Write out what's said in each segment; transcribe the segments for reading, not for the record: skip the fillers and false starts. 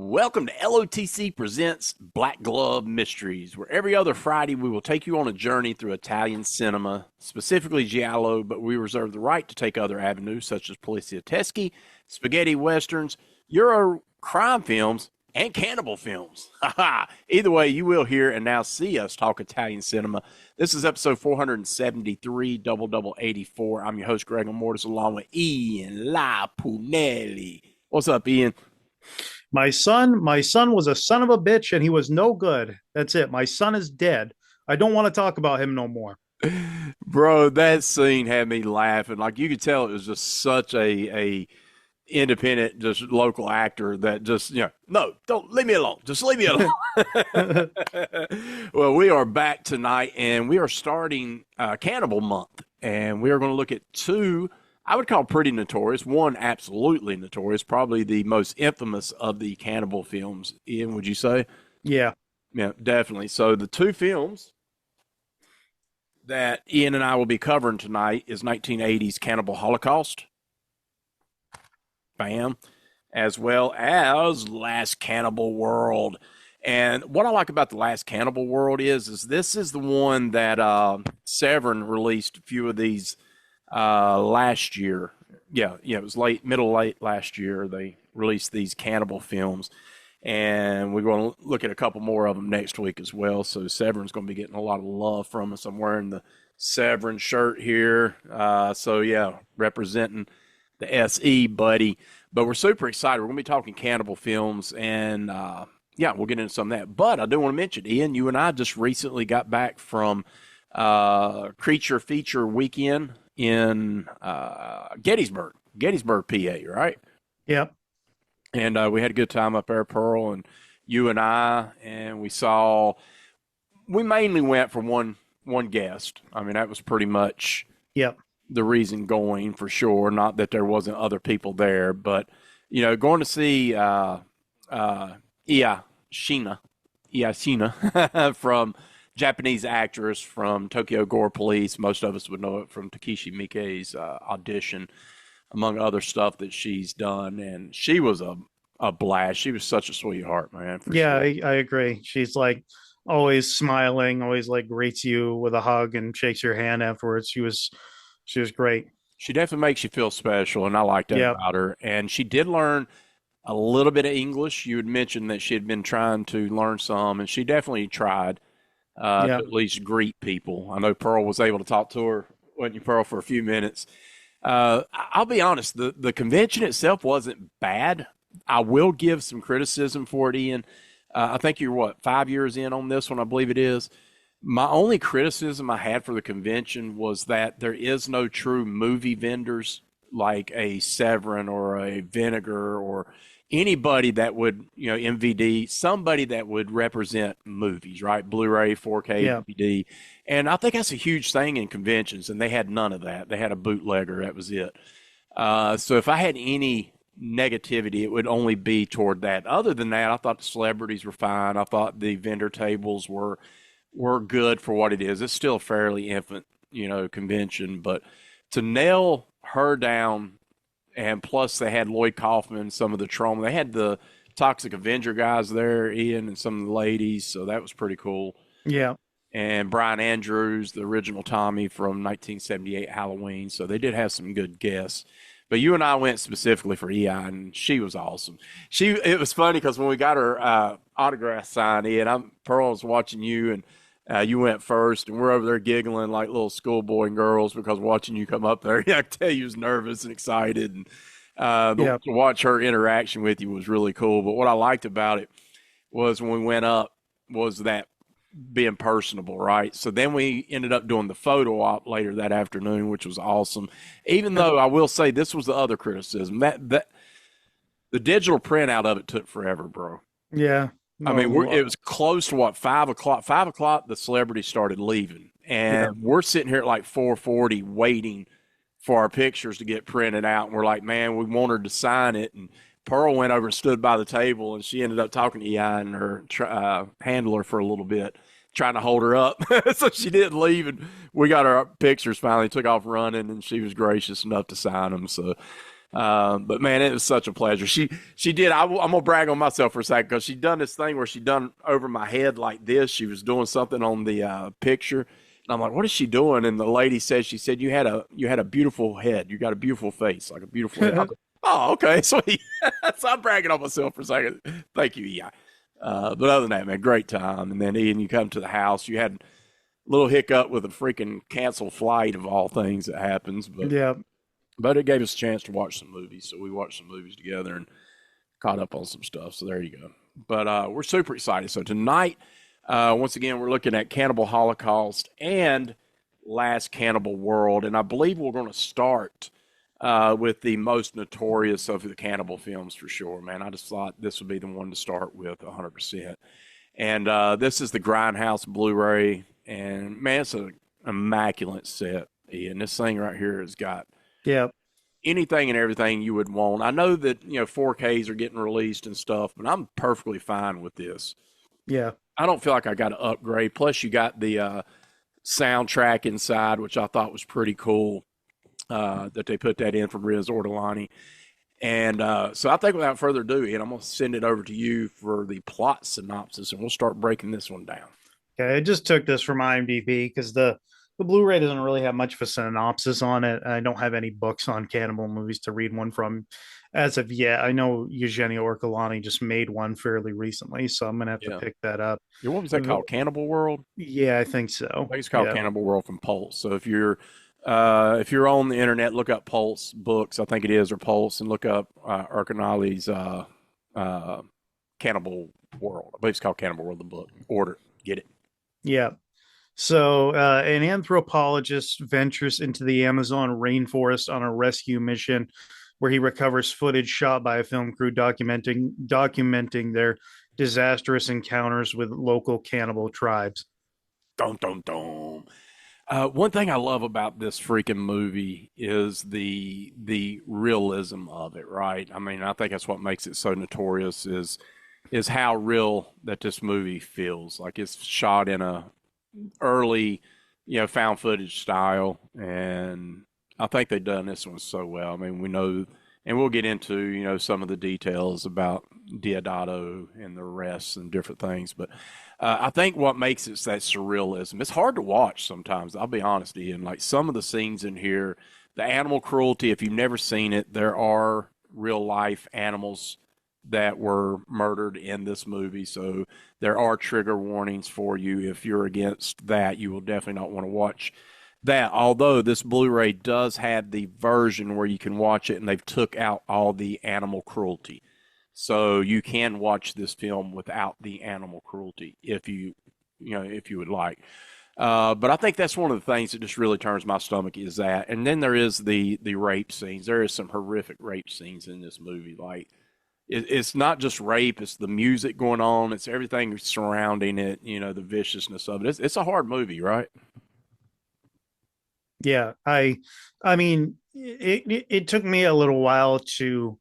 Welcome to LOTC Presents Black Glove Mysteries, where every other Friday we will take you on a journey through Italian cinema, specifically giallo, but we reserve the right to take other avenues such as polizieschi, spaghetti westerns, Euro crime films, and cannibal films. Either way, you will hear and now see us talk Italian cinema. This is episode 473, double 84. I'm your host, Greg Mortis, along with Ian La Punelli. What's up, Ian? My son was a son of a bitch and he was no good. That's it. My son is dead. I don't want to talk about him no more. Bro, that scene had me laughing. Like, you could tell it was just such a independent, just local actor that just, no, don't leave me alone. Just leave me alone. Well, we are back tonight and we are starting Cannibal Month. And we are going to look at two, I would call pretty notorious. One, absolutely notorious, probably the most infamous of the cannibal films. Ian, would you say? Yeah. Yeah, definitely. So the two films that Ian and I will be covering tonight is 1980's Cannibal Holocaust, bam, as well as Last Cannibal World. And what I like about the Last Cannibal World is this is the one that Severin released a few of these last year. Yeah, it was late last year. They released these cannibal films, and we're going to look at a couple more of them next week as well. So Severin's going to be getting a lot of love from us. I'm wearing the Severin shirt here. So yeah, representing the SE, buddy. But we're super excited. We're going to be talking cannibal films, and yeah, we'll get into some of that. But I do want to mention, Ian, you and I just recently got back from Creature Feature Weekend in Gettysburg, PA, right? Yep. And we had a good time up there, Pearl, and you and I, and we mainly went for one guest. I mean, that was pretty much Yep. the reason going, for sure. Not that there wasn't other people there, but, going to see Iya Shina from Japanese actress from Tokyo Gore Police. Most of us would know it from Takeshi Miike's Audition, among other stuff that she's done. And she was a blast. She was such a sweetheart, man. Yeah, Sure. I agree. She's like always smiling, always like greets you with a hug and shakes your hand afterwards. She was great. She definitely makes you feel special, and I like that Yeah. about her. And she did learn a little bit of English. You had mentioned that she had been trying to learn some, and she definitely tried to Yeah. at least greet people. I know Pearl was able to talk to her, wasn't you, Pearl, for a few minutes. I'll be honest, the convention itself wasn't bad. I will give some criticism for it, Ian. I think you're, 5 years in on this one, I believe it is. My only criticism I had for the convention was that there is no true movie vendors like a Severin or a Vinegar or anybody that would, MVD, somebody that would represent movies, right? Blu-ray, 4K, Yeah. DVD. And I think that's a huge thing in conventions, and they had none of that. They had a bootlegger, that was it. So if I had any negativity, it would only be toward that. Other than that, I thought the celebrities were fine. I thought the vendor tables were good for what it is. It's still a fairly infant, convention, but to nail her down, and plus they had Lloyd Kaufman, some of the trauma. They had the Toxic Avenger guys there, Ian, and some of the ladies, so that was pretty cool. Yeah. And Brian Andrews, the original Tommy from 1978 Halloween, so they did have some good guests. But you and I went specifically for EI, and she was awesome. It was funny because when we got her autograph signed, Ian, Pearl was watching you, and you went first, and we're over there giggling like little schoolboy and girls because watching you come up there, I could tell you was nervous and excited. And Yeah. to watch her interaction with you was really cool. But what I liked about it was when we went up was that being personable, right? So then we ended up doing the photo op later that afternoon, which was awesome. Even though I will say this was the other criticism that the digital printout of it took forever, bro. Yeah. I mean, No. it was close to 5 o'clock. 5 o'clock, the celebrities started leaving, Yeah. and we're sitting here at like 4:40 waiting for our pictures to get printed out. And we're like, man, we wanted to sign it. And Pearl went over and stood by the table, and she ended up talking to EI and her handler for a little bit, trying to hold her up so she didn't leave. And we got our pictures finally, took off running, and she was gracious enough to sign them. So But man, it was such a pleasure. She did. I'm gonna brag on myself for a second because she done this thing where she done over my head like this. She was doing something on the picture, and I'm like, "What is she doing?" And the lady said, "She said you had a beautiful head. You got a beautiful face, like a beautiful head." I was like, "Oh, okay." So I'm bragging on myself for a second. Thank you, Ian. But other than that, man, great time. And then Ian, you come to the house. You had a little hiccup with a freaking canceled flight of all things that happens, Yeah. but it gave us a chance to watch some movies. So we watched some movies together and caught up on some stuff. So there you go. But we're super excited. So tonight, once again, we're looking at Cannibal Holocaust and Last Cannibal World. And I believe we're going to start with the most notorious of the cannibal films for sure, man. I just thought this would be the one to start with 100%. And this is the Grindhouse Blu-ray. And man, it's an immaculate set. And this thing right here has got Yeah. anything and everything you would want. I know that 4Ks are getting released and stuff, but I'm perfectly fine with this. Yeah. I don't feel like I got to upgrade. Plus, you got the soundtrack inside, which I thought was pretty cool that they put that in from Riz Ortolani. And so I think without further ado, Ian, I'm going to send it over to you for the plot synopsis, and we'll start breaking this one down. Okay, I just took this from IMDb because the Blu-ray doesn't really have much of a synopsis on it. I don't have any books on cannibal movies to read one from as of yet. I know Eugenio Orcolani just made one fairly recently, so I'm gonna have to Yeah. pick that up. Yeah, what was that called? Cannibal World? Yeah, I think I so. think it's called Yeah, Cannibal World from Pulse. So if you're on the internet, look up Pulse books. I think it is or Pulse, and look up Arcanali's uh, Cannibal World. I believe it's called Cannibal World. The book. Order, get it. yeah. So, an anthropologist ventures into the Amazon rainforest on a rescue mission where he recovers footage shot by a film crew documenting their disastrous encounters with local cannibal tribes. Dum dum dum. One thing I love about this freaking movie is the realism of it. Right? I mean, I think that's what makes it so notorious is how real that this movie feels. Like it's shot in a early, found footage style, and I think they've done this one so well. I mean, we know, and we'll get into some of the details about Diodato and the rest and different things, but I think what makes it that surrealism. It's hard to watch sometimes. I'll be honest, Ian. Like some of the scenes in here, the animal cruelty. If you've never seen it, there are real life animals that were murdered in this movie. So there are trigger warnings for you. If you're against that, you will definitely not want to watch that. Although this Blu-ray does have the version where you can watch it and they've took out all the animal cruelty. So you can watch this film without the animal cruelty if you would like. But I think that's one of the things that just really turns my stomach is that. And then there is the rape scenes. There is some horrific rape scenes in this movie. Like it's not just rape; it's the music going on. It's everything surrounding it. The viciousness of it. It's a hard movie, right? Yeah, I mean, it took me a little while to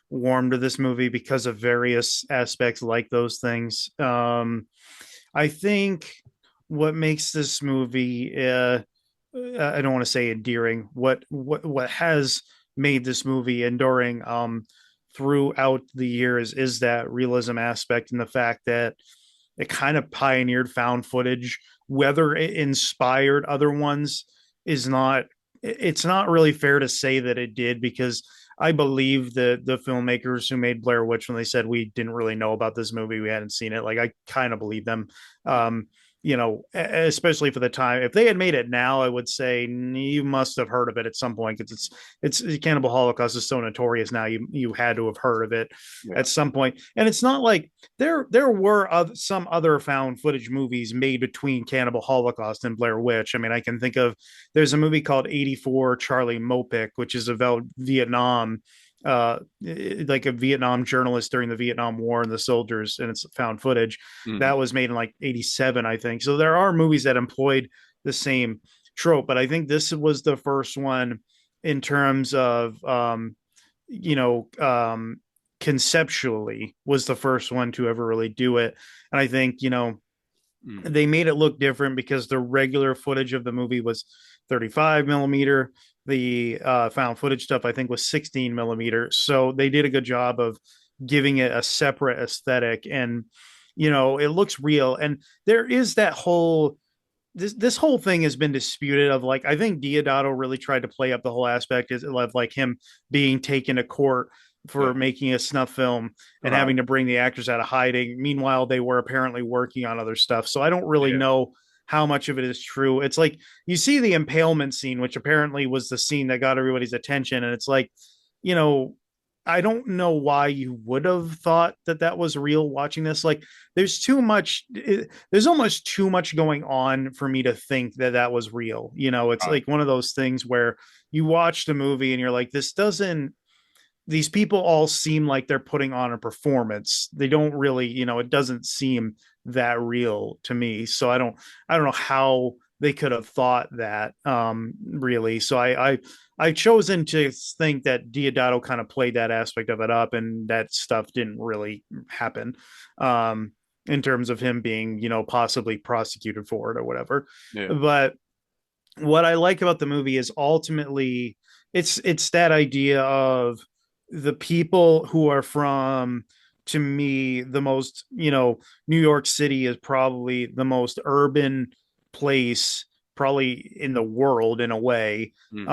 warm to this movie because of various aspects like those things. I think what makes this movie, I don't want to say endearing, what has made this movie enduring throughout the years is that realism aspect and the fact that it kind of pioneered found footage. Whether it inspired other ones is not, it's not really fair to say that it did, because I believe the filmmakers who made Blair Witch when they said we didn't really know about this movie, we hadn't seen it. Like I kind of believe them. Um, especially for the time. If they had made it now, I would say you must have heard of it at some point, because it's Cannibal Holocaust is so notorious now. You had to have heard of it Yeah. at some point, and it's not like there were some other found footage movies made between Cannibal Holocaust and Blair Witch. I mean, I can think of there's a movie called 84 Charlie Mopic, which is about Vietnam, like a Vietnam journalist during the Vietnam War and the soldiers, and it's found footage Mm-hmm. that was made in like 87, I think. So there are movies that employed the same trope, but I think this was the first one in terms of you know um conceptually was the first one to ever really do it. And I think Mm-hmm. they made it look different because the regular footage of the movie was 35 millimeter. the found footage stuff, I think, was 16 millimeter. So they did a good job of giving it a separate aesthetic, and it looks real. And there is that whole this whole thing has been disputed of, like, I think Diodato really tried to play up the whole aspect of like him being taken to court for Yeah. making a snuff film and Right. having to bring the actors out of hiding. Meanwhile, they were apparently working on other stuff. So I don't really Yeah. know how much of it is true. It's like you see the impalement scene, which apparently was the scene that got everybody's attention. And it's like, you know, I don't know why you would have thought that that was real watching this. Like, there's too much, there's almost too much going on for me to think that that was real. It's Right. like one of those things where you watch the movie and you're like, this doesn't, these people all seem like they're putting on a performance. They don't really, it doesn't seem that real to me. So I don't know how they could have thought that, really. So I chosen to think that Diodato kind of played that aspect of it up, and that stuff didn't really happen, in terms of him being, possibly prosecuted for it or whatever. Yeah. But what I like about the movie is ultimately it's that idea of the people who are from, to me, the most, New York City is probably the most urban place probably in the world in a way. Hmm.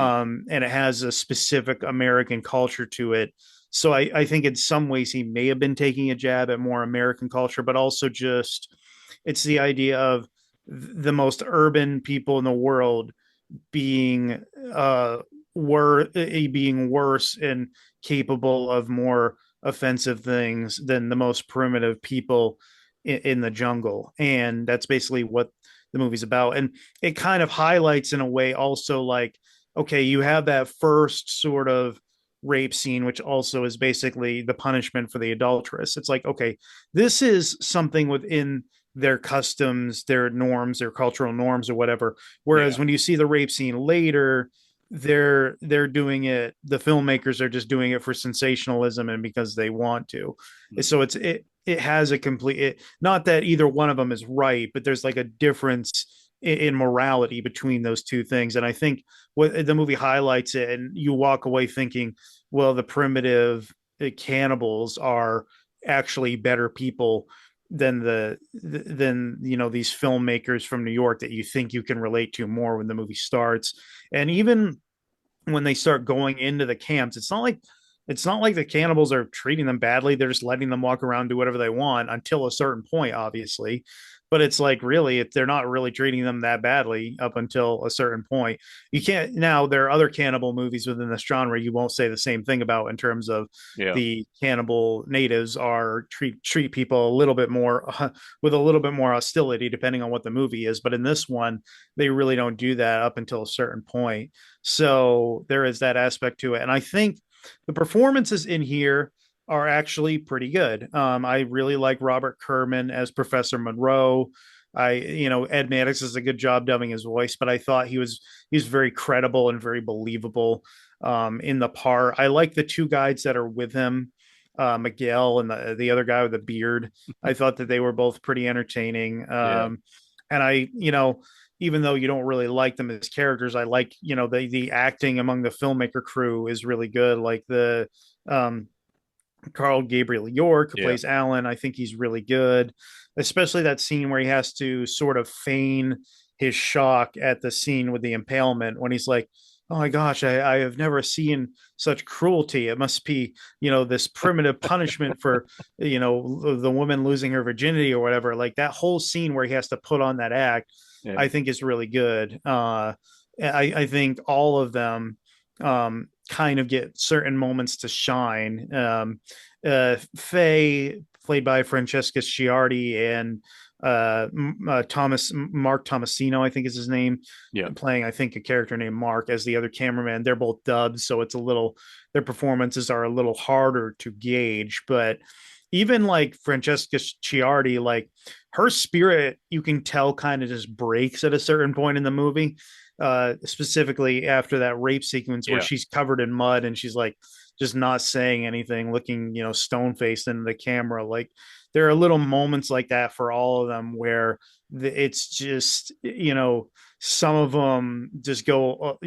And it has a specific American culture to it. So I think in some ways he may have been taking a jab at more American culture, but also just it's the idea of the most urban people in the world being being worse and capable of more offensive things than the most primitive people in the jungle. And that's basically what the movie's about. And it kind of highlights in a way also, like, okay, you have that first sort of rape scene, which also is basically the punishment for the adulteress. It's like, okay, this is something within their customs, their norms, their cultural norms or whatever. Whereas Yeah. when you see the rape scene later, they're doing it, the filmmakers are just doing it for sensationalism and because they want to. So Hmm. it has a complete not that either one of them is right, but there's like a difference in morality between those two things. And I think what the movie highlights it, and you walk away thinking, well, the primitive cannibals are actually better people than these filmmakers from New York that you think you can relate to more when the movie starts. And even when they start going into the camps, it's not like the cannibals are treating them badly. They're just letting them walk around, do whatever they want until a certain point, obviously. But it's like, really, if they're not really treating them that badly up until a certain point. You can't. Now there are other cannibal movies within this genre you won't say the same thing about, in terms of Yeah. the cannibal natives are treat people a little bit more with a little bit more hostility depending on what the movie is. But in this one, they really don't do that up until a certain point. So there is that aspect to it. And I think the performances in here are actually pretty good. I really like Robert Kerman as Professor Monroe. Ed Maddox does a good job dubbing his voice, but I thought he's very credible and very believable, in the part. I like the two guys that are with him, Miguel and the other guy with the beard. I thought that they were both pretty entertaining. Yeah. And even though you don't really like them as characters, I like, the acting among the filmmaker crew is really good. Like the um, Carl Gabriel York, who Yeah. plays Alan, I think he's really good, especially that scene where he has to sort of feign his shock at the scene with the impalement when he's like, oh my gosh, I have never seen such cruelty. It must be, this primitive punishment for, the woman losing her virginity or whatever. Like that whole scene where he has to put on that act, Yeah. I think is really good. I think all of them kind of get certain moments to shine. Faye, played by Francesca Sciardi, and Mark Tomasino, I think is his name, Yeah. playing, I think, a character named Mark as the other cameraman. They're both dubs, so their performances are a little harder to gauge. But even like Francesca Sciardi, like her spirit, you can tell kind of just breaks at a certain point in the movie, specifically after that rape sequence where Yeah. she's covered in mud and she's like just not saying anything, looking, stone faced into the camera. Like there are little moments like that for all of them where it's just, some of them just go,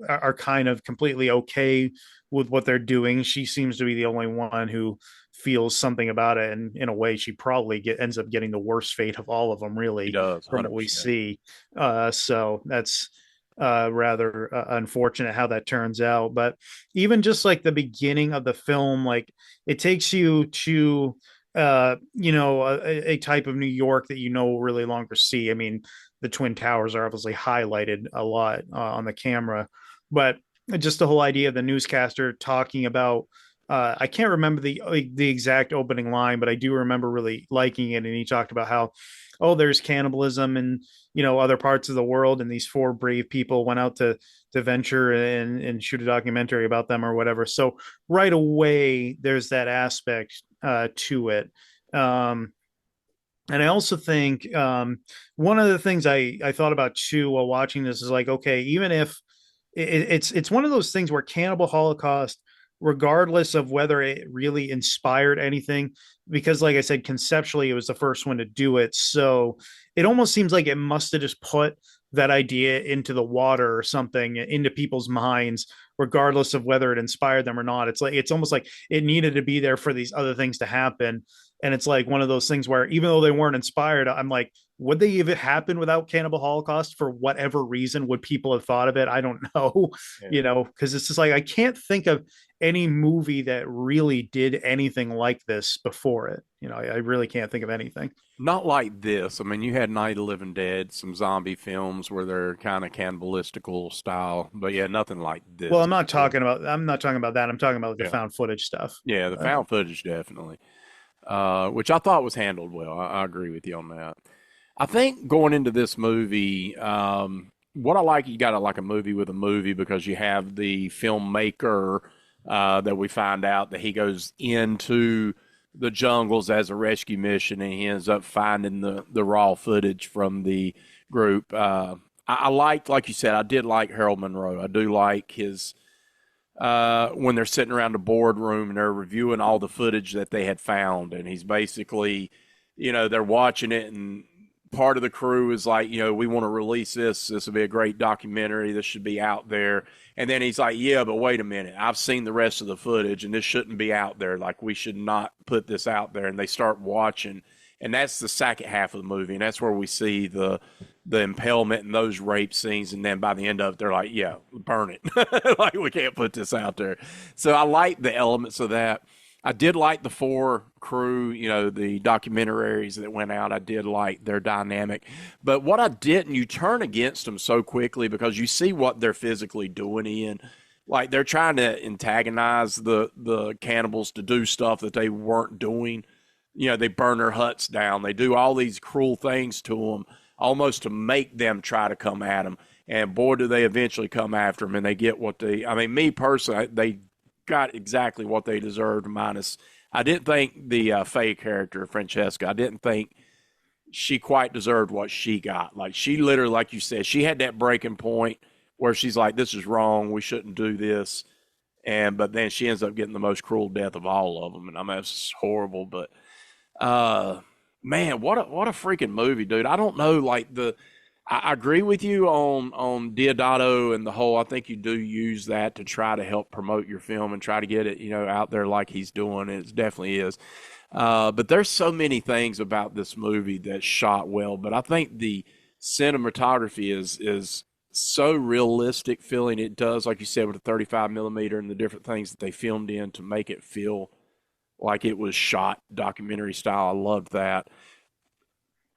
are kind of completely okay with what they're doing. She seems to be the only one who feels something about it, and in a way she probably ends up getting the worst fate of all of them, He really, does from what we 100%. see. So that's rather unfortunate how that turns out. But even just like the beginning of the film, like it takes you to a type of New York that really longer see. I mean, the Twin Towers are obviously highlighted a lot on the camera, but just the whole idea of the newscaster talking about, I can't remember the exact opening line, but I do remember really liking it. And he talked about how, oh, there's cannibalism in other parts of the world, and these four brave people went out to venture and shoot a documentary about them or whatever. So right away, there's that aspect to it. Um, and I also think one of the things I thought about too while watching this is like, okay, even if it's one of those things where Cannibal Holocaust, regardless of whether it really inspired anything, because like I said, conceptually it was the first one to do it, so it almost seems like it must have just put that idea into the water or something, into people's minds, regardless of whether it inspired them or not. It's almost like it needed to be there for these other things to happen. And it's like one of those things where even though they weren't inspired, I'm like, would they even happen without Cannibal Holocaust? For whatever reason, would people have thought of it? I don't know, Yeah. because it's just like I can't think of any movie that really did anything like this before it. I really can't think of anything. Not like this. I mean, you had Night of the Living Dead, some zombie films where they're kind of cannibalistical style, but yeah, nothing like Well, this. I'm not talking about that. I'm talking about like the Yeah. found footage stuff. Yeah, the found footage definitely, which I thought was handled well. I agree with you on that. I think going into this movie, what I like, you got to like a movie with a movie because you have the filmmaker that we find out that he goes into the jungles as a rescue mission and he ends up finding the raw footage from the group. I liked, like you said, I did like Harold Monroe. I do like his when they're sitting around the boardroom and they're reviewing all the footage that they had found, and he's basically, they're watching it, and part of the crew is like, we want to release this. This will be a great documentary. This should be out there. And then he's like, yeah, but wait a minute. I've seen the rest of the footage, and this shouldn't be out there. Like, we should not put this out there. And they start watching, and that's the second half of the movie, and that's where we see the impalement and those rape scenes, and then by the end of it, they're like, "Yeah, burn it! Like we can't put this out there." So I like the elements of that. I did like the four crew, the documentaries that went out. I did like their dynamic, but what I didn't, you turn against them so quickly because you see what they're physically doing in. Like they're trying to antagonize the cannibals to do stuff that they weren't doing. They burn their huts down. They do all these cruel things to them, almost to make them try to come at them. And boy, do they eventually come after them, and they get what they. I mean, me personally, they got exactly what they deserved. Minus, I didn't think the Faye character Francesca. I didn't think she quite deserved what she got. Like she literally, like you said, she had that breaking point where she's like, "This is wrong. We shouldn't do this." But then she ends up getting the most cruel death of all of them, and I mean, it's horrible. But uh, man, what a freaking movie, dude! I don't know, like I agree with you on Diodato and the whole. I think you do use that to try to help promote your film and try to get it, out there like he's doing. It definitely is. But there's so many things about this movie that's shot well. But I think the cinematography is so realistic feeling it does, like you said, with the 35 millimeter and the different things that they filmed in to make it feel like it was shot documentary style. I loved that.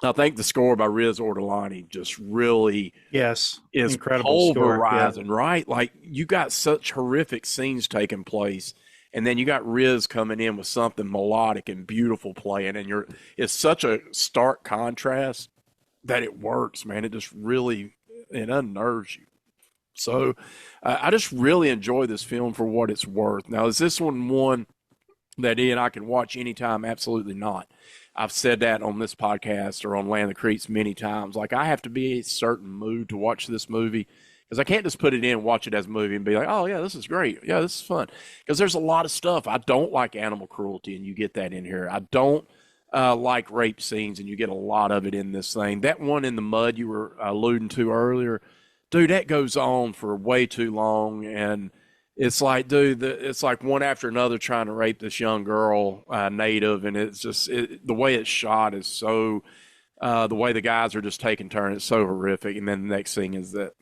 I think the score by Riz Ortolani just really Yes, is incredible score. Yeah. pulverizing, right? Like you got such horrific scenes taking place, and then you got Riz coming in with something melodic and beautiful playing, and it's such a stark contrast that it works, man. It just really it unnerves you. So I just really enjoy this film for what it's worth. Now, is this one that Ian I can watch anytime? Absolutely not. I've said that on this podcast or on Land of the Creeks many times. Like I have to be in a certain mood to watch this movie because I can't just put it in and watch it as a movie and be like, oh yeah, this is great, yeah, this is fun. Because there's a lot of stuff. I don't like animal cruelty, and you get that in here. I don't like rape scenes, and you get a lot of it in this thing. That one in the mud you were alluding to earlier, dude, that goes on for way too long, and it's like, dude, it's like one after another trying to rape this young girl, native, and it's just the way it's shot is so. The way the guys are just taking turns, it's so horrific. And then the next thing is that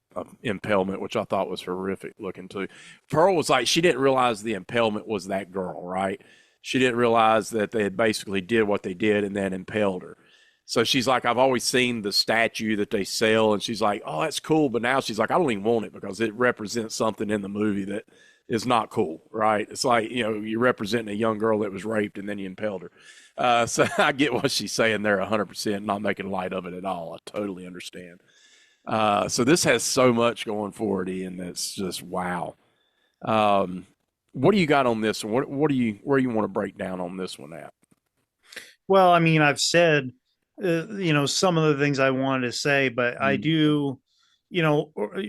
impalement, which I thought was horrific looking too. Pearl was like, she didn't realize the impalement was that girl, right? She didn't realize that they had basically did what they did and then impaled her. So she's like, I've always seen the statue that they sell, and she's like, oh, that's cool. But now she's like, I don't even want it because it represents something in the movie that is not cool, right? It's like, you're representing a young girl that was raped and then you impaled her. So I get what she's saying there 100%, not making light of it at all. I totally understand. So this has so much going for it, Ian, that's just wow. Um, what do you got on this one? What do you, where you want to break down on this one at? Well, I mean, I've said, some of the things I wanted to say, but I Mm, do,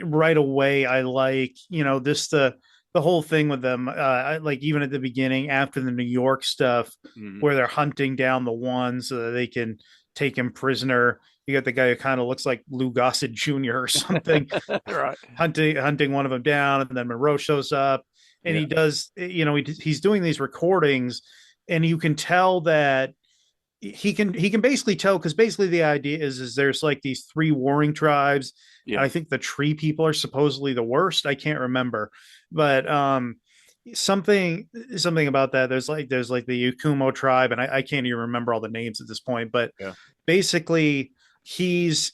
right away, I like, this, the whole thing with them, like even at the beginning, after the New York stuff, mm, where they're hunting down the one so that they can take him prisoner. You got the guy who kind of looks like Lou Gossett Jr. or something, right. hunting one of them down, and then Monroe shows up, and Yeah. he does, he's doing these recordings, and you can tell that he can basically tell, because basically the idea is there's like these three warring tribes. Yeah. I think the tree people are supposedly the worst. I can't remember, but something about that. There's like the Yakumo tribe, and I can't even remember all the names at this point. But Yeah. basically, he's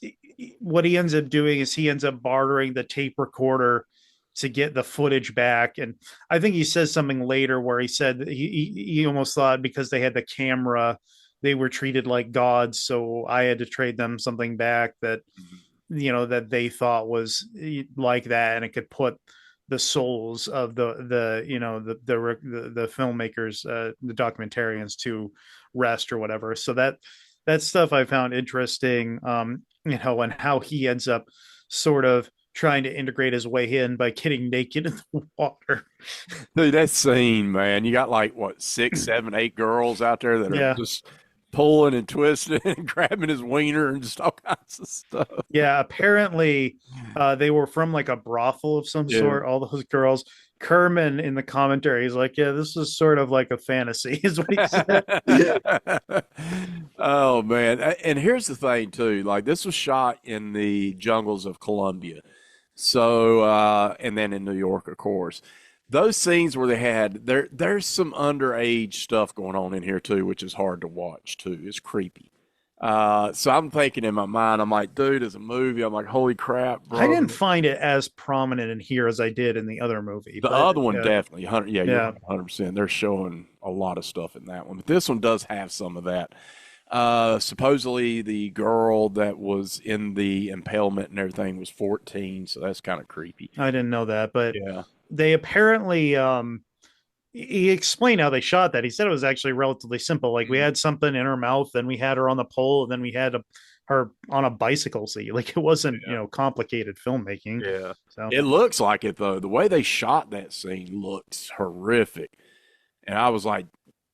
what he ends up doing is he ends up bartering the tape recorder to get the footage back. And I think he says something later where he said that he almost thought because they had the camera, they were treated like gods. So I had to trade them something back that, Mhm. that they thought was like that. And it could put the souls of the filmmakers, the documentarians to rest or whatever. So that stuff I found interesting, and how he ends up sort of trying to integrate his way in by getting naked in the water. Dude, that scene, man, you got like what, six, seven, eight girls out there that are Yeah. just pulling and twisting and grabbing his wiener and just all kinds of stuff. Yeah, apparently they were from like a brothel of some Yeah. sort, all those girls. Kerman in the commentary, he's like, yeah, this is sort of like a fantasy, is what he said. Oh man. And here's the thing too, like this was shot in the jungles of Colombia. So and then in New York, of course. Those scenes where they had there's some underage stuff going on in here too, which is hard to watch too. It's creepy. So I'm thinking in my mind, I'm like, dude, it's a movie. I'm like, holy crap, I bro. didn't find it as prominent in here as I did in the other movie, The but other one definitely, 100, yeah, you're yeah, right, 100%. They're showing a lot of stuff in that one, but this one does have some of that. Supposedly the girl that was in the impalement and everything was 14, so that's kind of creepy. I didn't know that, but Yeah. they apparently he explained how they shot that. He said it was actually relatively simple. Like we Mhm. had something in her mouth, then we had her on the pole, and then we had her on a bicycle seat. Like it wasn't, Yeah. complicated filmmaking. Yeah. So It looks like it though. The way they shot that scene looks horrific. And I was like,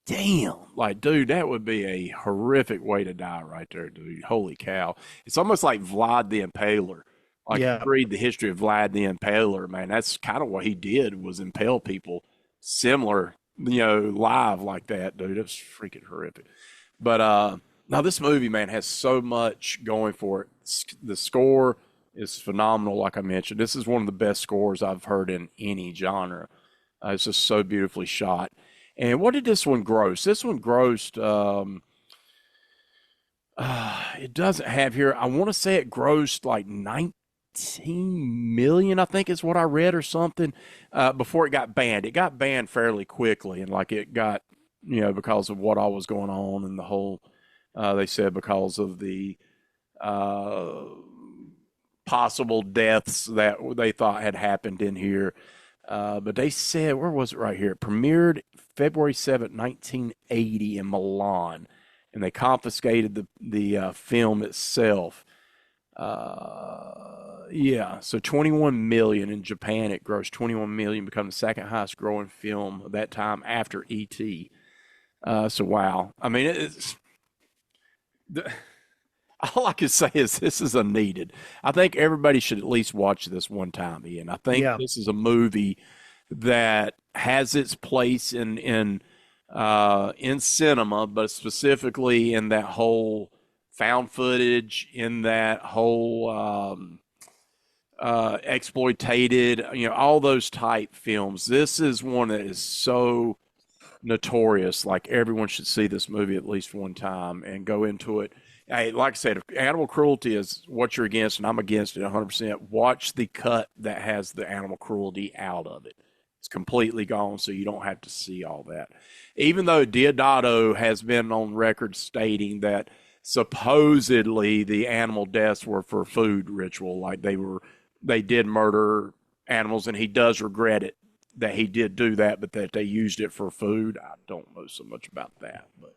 damn, like, dude, that would be a horrific way to die right there, dude. Holy cow. It's almost like Vlad the Impaler. Like, you yeah, read the history of Vlad the Impaler, man, that's kind of what he did was impale people similar, live like that, dude. It was freaking horrific. But now this movie, man, has so much going for it. The score is phenomenal, like I mentioned. This is one of the best scores I've heard in any genre. It's just so beautifully shot. And what did this one gross? This one grossed. It doesn't have here. I want to say it grossed like 19 million. I think is what I read or something. Before it got banned, it got banned fairly quickly, and like it got, because of what all was going on and the whole. They said because of the uh, possible deaths that they thought had happened in here. But they said, where was it right here? It premiered February 7th, 1980 in Milan, and they confiscated the film itself. Yeah, so 21 million in Japan. It grossed 21 million, become the second highest growing film of that time after E.T. So wow, I mean, the, all I can say is this is unneeded. I think everybody should at least watch this one time, Ian. I think Yeah. this is a movie that has its place in cinema, but specifically in that whole found footage, in that whole exploitated, all those type films. This is one that is so notorious. Like everyone should see this movie at least one time and go into it. Hey, like I said, if animal cruelty is what you're against, and I'm against it 100%, watch the cut that has the animal cruelty out of it. It's completely gone, so you don't have to see all that. Even though Diodato has been on record stating that supposedly the animal deaths were for food ritual, like they did murder animals, and he does regret it that he did do that, but that they used it for food. I don't know so much about that, but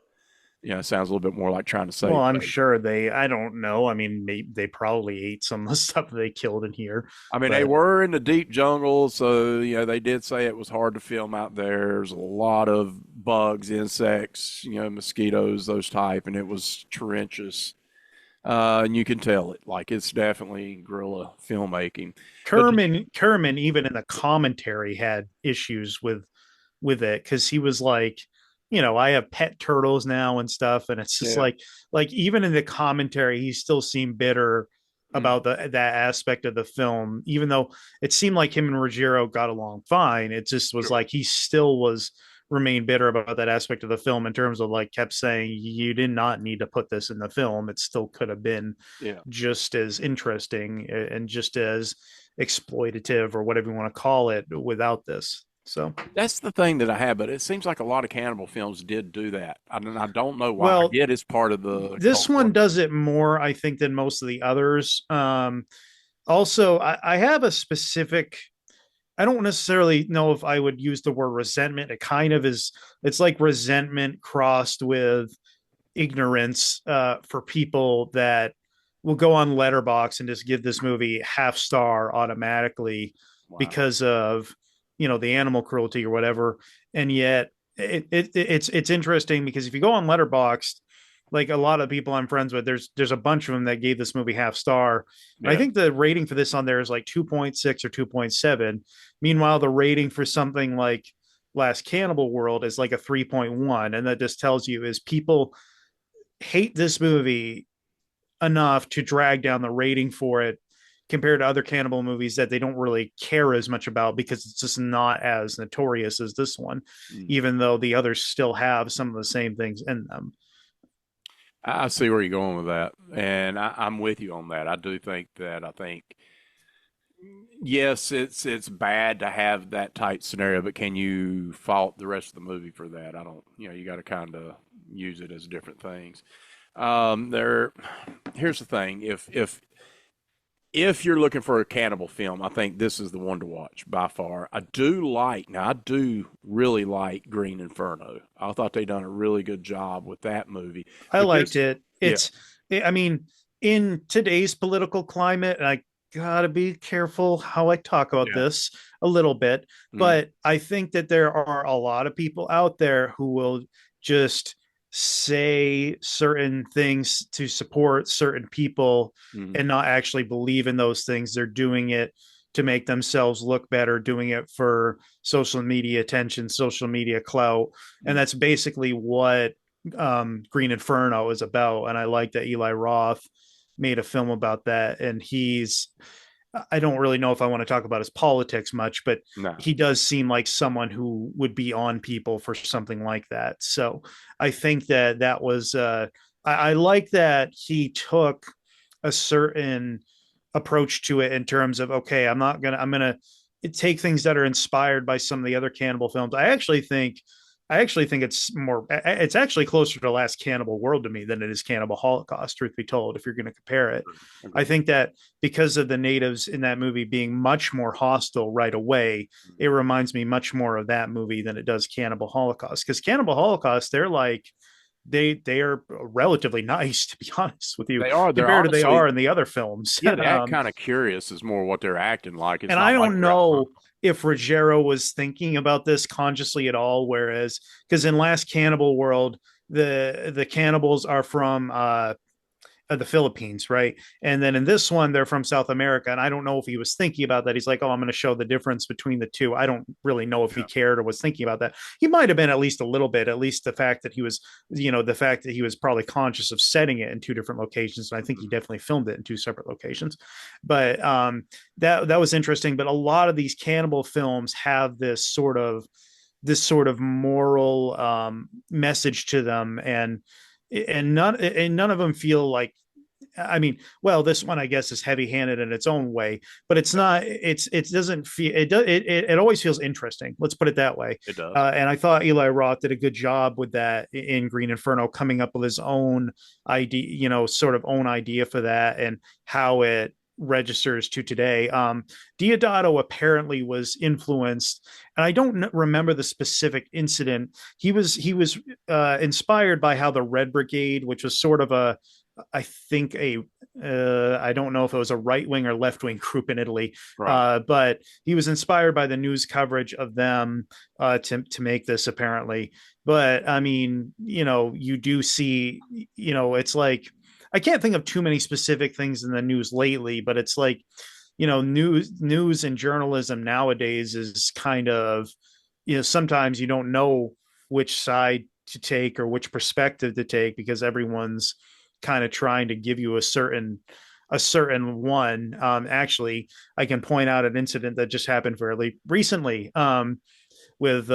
it sounds a little bit more like trying to Well, save I'm face. sure I don't know. I mean, they probably ate some of the stuff they killed in here, I mean, they but were in the deep jungle, so they did say it was hard to film out there. There's a lot of bugs, insects, mosquitoes, those type, and it was torrentious. And you can tell it, like it's definitely guerrilla filmmaking. But Kerman even in the commentary had issues with it because he was like, I have pet turtles now and stuff, and it's just yeah, like even in the commentary, he still seemed bitter mm, about that aspect of the film, even though it seemed like him and Ruggiero got along fine. It just was sure, like he still was remained bitter about that aspect of the film in terms of like kept saying you did not need to put this in the film. It still could have been yeah. just as interesting and just as exploitative or whatever you want to call it without this. So, That's the thing that I have, but it seems like a lot of cannibal films did do that. I don't know why. I well, get it's part of the this cultural. one does it more, I think, than most of the others. Also, I have a specific. I don't necessarily know if I would use the word resentment. It kind of is. It's like resentment crossed with ignorance for people that will go on Letterbox and just give this movie half star automatically Wow. because of the animal cruelty or whatever. And yet it's interesting because if you go on Letterboxd, like a lot of people I'm friends with, there's a bunch of them that gave this movie half star. I Yeah. think the rating for this on there is like 2.6 or 2.7. Meanwhile, the rating for something like Last Cannibal World is like a 3.1, and that just tells you is people hate this movie enough to drag down the rating for it compared to other cannibal movies that they don't really care as much about because it's just not as notorious as this one, Mm. even though the others still have some of the same things in them. I see where you're going with that, and I'm with you on that. I do think that. I think yes, it's bad to have that type scenario, but can you fault the rest of the movie for that? I don't. You got to kind of use it as different things. There. Here's the thing: if you're looking for a cannibal film, I think this is the one to watch by far. I do really like Green Inferno. I thought they done a really good job with that movie. I But liked this, it. yeah, I mean, in today's political climate, and I gotta be careful how I talk about yeah, this a little bit, mm, but I think that there are a lot of people out there who will just say certain things to support certain people mm, and not actually believe in those things. They're doing it to make themselves look better, doing it for social media attention, social media clout. And mm, that's basically what Green Inferno is about. And I like that Eli Roth made a film about that. And I don't really know if I want to talk about his politics much, but no, he does seem like someone who would be on people for something like that. So I think that was, I like that he took a certain approach to it in terms of, okay, I'm going to take things that are inspired by some of the other cannibal films. I actually think it's actually closer to Last Cannibal World to me than it is Cannibal Holocaust, truth be told, if you're going to compare it. I agree. think that because of the natives in that movie being much more hostile right away, it reminds me much more of that movie than it does Cannibal Holocaust. Because Cannibal Holocaust, they're like, they are relatively nice, to be honest with you, They are. They're compared to they honestly, are in the other films. yeah, they act kind of curious is more what they're acting like. It's And I not like don't they're out front. know if Ruggiero was thinking about this consciously at all. Whereas, because in Last Cannibal World, the cannibals are from the Philippines, right? And then in this one, they're from South America. And I don't know if he was thinking about that. He's like, oh, I'm going to show the difference between the two. I don't really know if he Yeah. cared or was thinking about that. He might have been at least a little bit, at least the fact that he was, the fact that he was probably conscious of setting it in two different locations. And I think he Mhm. definitely filmed it in two separate locations. But that was interesting. But a lot of these cannibal films have this sort of moral message to them, and none of them feel like, I mean, well, this one I guess is heavy-handed in its own way, but it's Yeah, not. It doesn't feel. It does. It always feels interesting. Let's put it that way. it does. And I thought Eli Roth did a good job with that in Green Inferno, coming up with his own idea, sort of own idea for that and how it registers to today. Diodato apparently was influenced, and I don't remember the specific incident. He was inspired by how the Red Brigade, which was sort of a, I think I don't know if it was a right wing or left wing group in Italy, Right. but he was inspired by the news coverage of them to make this apparently. But I mean, you do see, it's like I can't think of too many specific things in the news lately, but it's like, news and journalism nowadays is kind of, sometimes you don't know which side to take or which perspective to take because everyone's kind of trying to give you a certain one. Actually, I can point out an incident that just happened fairly recently, with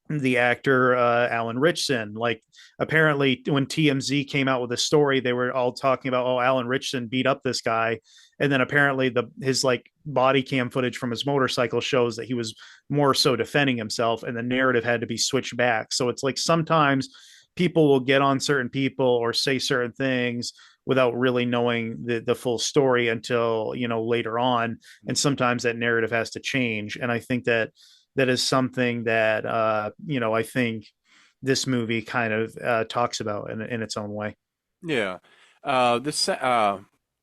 the actor Alan Richson. Like, apparently, when TMZ came out with a story, they were all talking about, oh, Alan Richson beat up this guy, and then apparently his like body cam footage from his motorcycle shows that he was more so defending himself, and the narrative had to be switched back. So it's like sometimes people will get on certain people or say certain things without really knowing the full story until later on, and sometimes that narrative has to change. And I think that is something that I think this movie kind of talks about in its own way. Yeah. This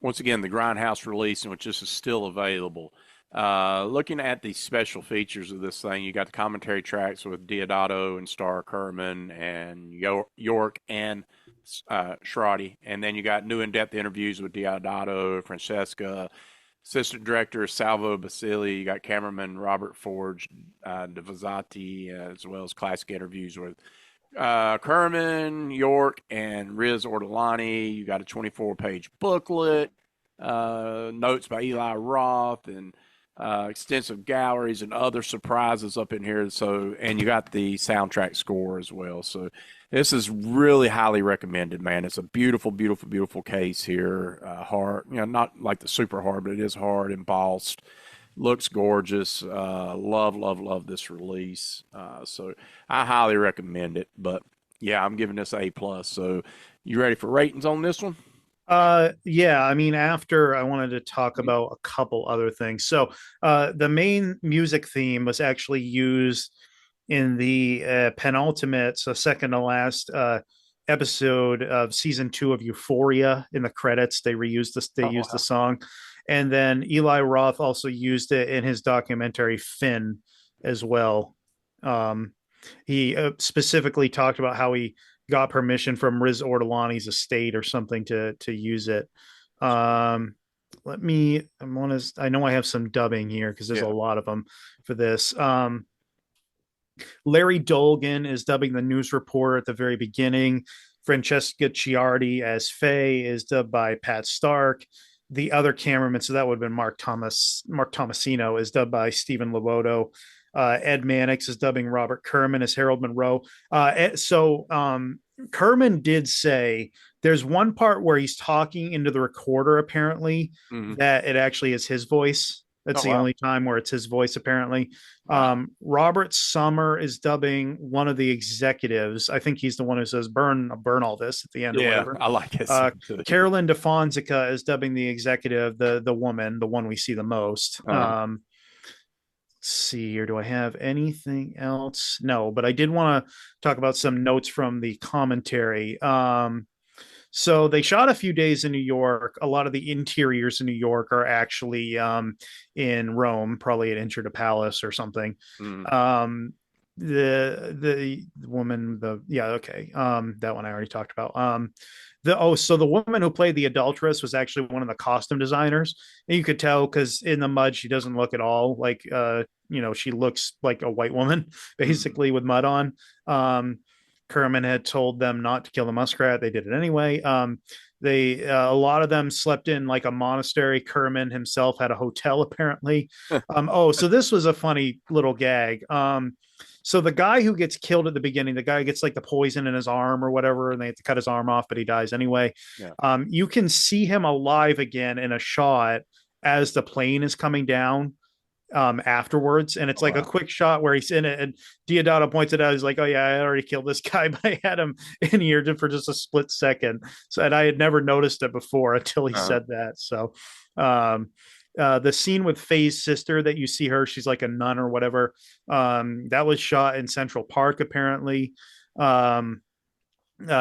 once again the Grindhouse release, which this is still available. Looking at the special features of this thing, you got the commentary tracks with Diodato and Star Kerman and York and Schradi, and then you got new in-depth interviews with Diodato, Francesca, assistant director Salvo Basili. You got cameraman Robert Forge, Devazati, as well as classic interviews with Kerman, York, and Riz Ortolani. You got a 24-page booklet, notes by Eli Roth, and extensive galleries and other surprises up in here. So, and you got the soundtrack score as well. So, this is really highly recommended, man. It's a beautiful, beautiful, beautiful case here. Hard, not like the super hard, but it is hard, embossed. Looks gorgeous. Love, love, love this release. So I highly recommend it. But yeah, I'm giving this A plus. So you ready for ratings on this one? Yeah, I mean, after I wanted to talk about a couple other things. So the main music theme was actually used in the penultimate, so second to last episode of season 2 of Euphoria. In the credits, they reused this. They Oh used the wow. song, and then Eli Roth also used it in his documentary Finn as well. Um, he specifically talked about how he got permission from Riz Ortolani's estate or something to use it. Um, I know I have some dubbing here because there's a Yeah. lot of them for this. Larry Dolgan is dubbing the news reporter at the very beginning. Francesca Ciardi as Faye is dubbed by Pat Stark. The other cameraman, so that would have been Mark Tomasino, is dubbed by Stephen Loboto. Ed Mannix is dubbing Robert Kerman as Harold Monroe. Kerman did say there's one part where he's talking into the recorder, apparently, Hmm. that it actually is his voice. That's Oh the wow. only time where it's his voice, apparently. Wow. Robert Summer is dubbing one of the executives. I think he's the one who says burn all this at the end or Yeah, whatever. I like that Uh, scene too. Carolyn DeFonzica is dubbing the executive, the woman, the one we see the most. Uh, see here. Do I have anything else? No, but I did want to talk about some notes from the commentary. So they shot a few days in New York. A lot of the interiors in New York are actually in Rome, probably at Inter de Palace or something. Mm. Um, the woman, the yeah, okay, that one I already talked about. So the woman who played the adulteress was actually one of the costume designers, and you could tell because in the mud she doesn't look at all like she looks like a white woman Mm. basically with mud on. Um, Kerman had told them not to kill the muskrat. They did it anyway. They a lot of them slept in like a monastery. Kerman himself had a hotel apparently. So this was a funny little gag. So the guy who gets killed at the beginning, the guy gets like the poison in his arm or whatever, and they have to cut his arm off, but he dies anyway. Yeah. You can see him alive again in a shot as the plane is coming down afterwards, and it's Oh, like a wow. quick shot where he's in it, and Diodato points it out. He's like, "Oh yeah, I already killed this guy, but I had him in here for just a split second." So, and I had never noticed it before until he Uh-huh. said that. So, um, the scene with Faye's sister that you see her, she's like a nun or whatever. That was shot in Central Park apparently. Um,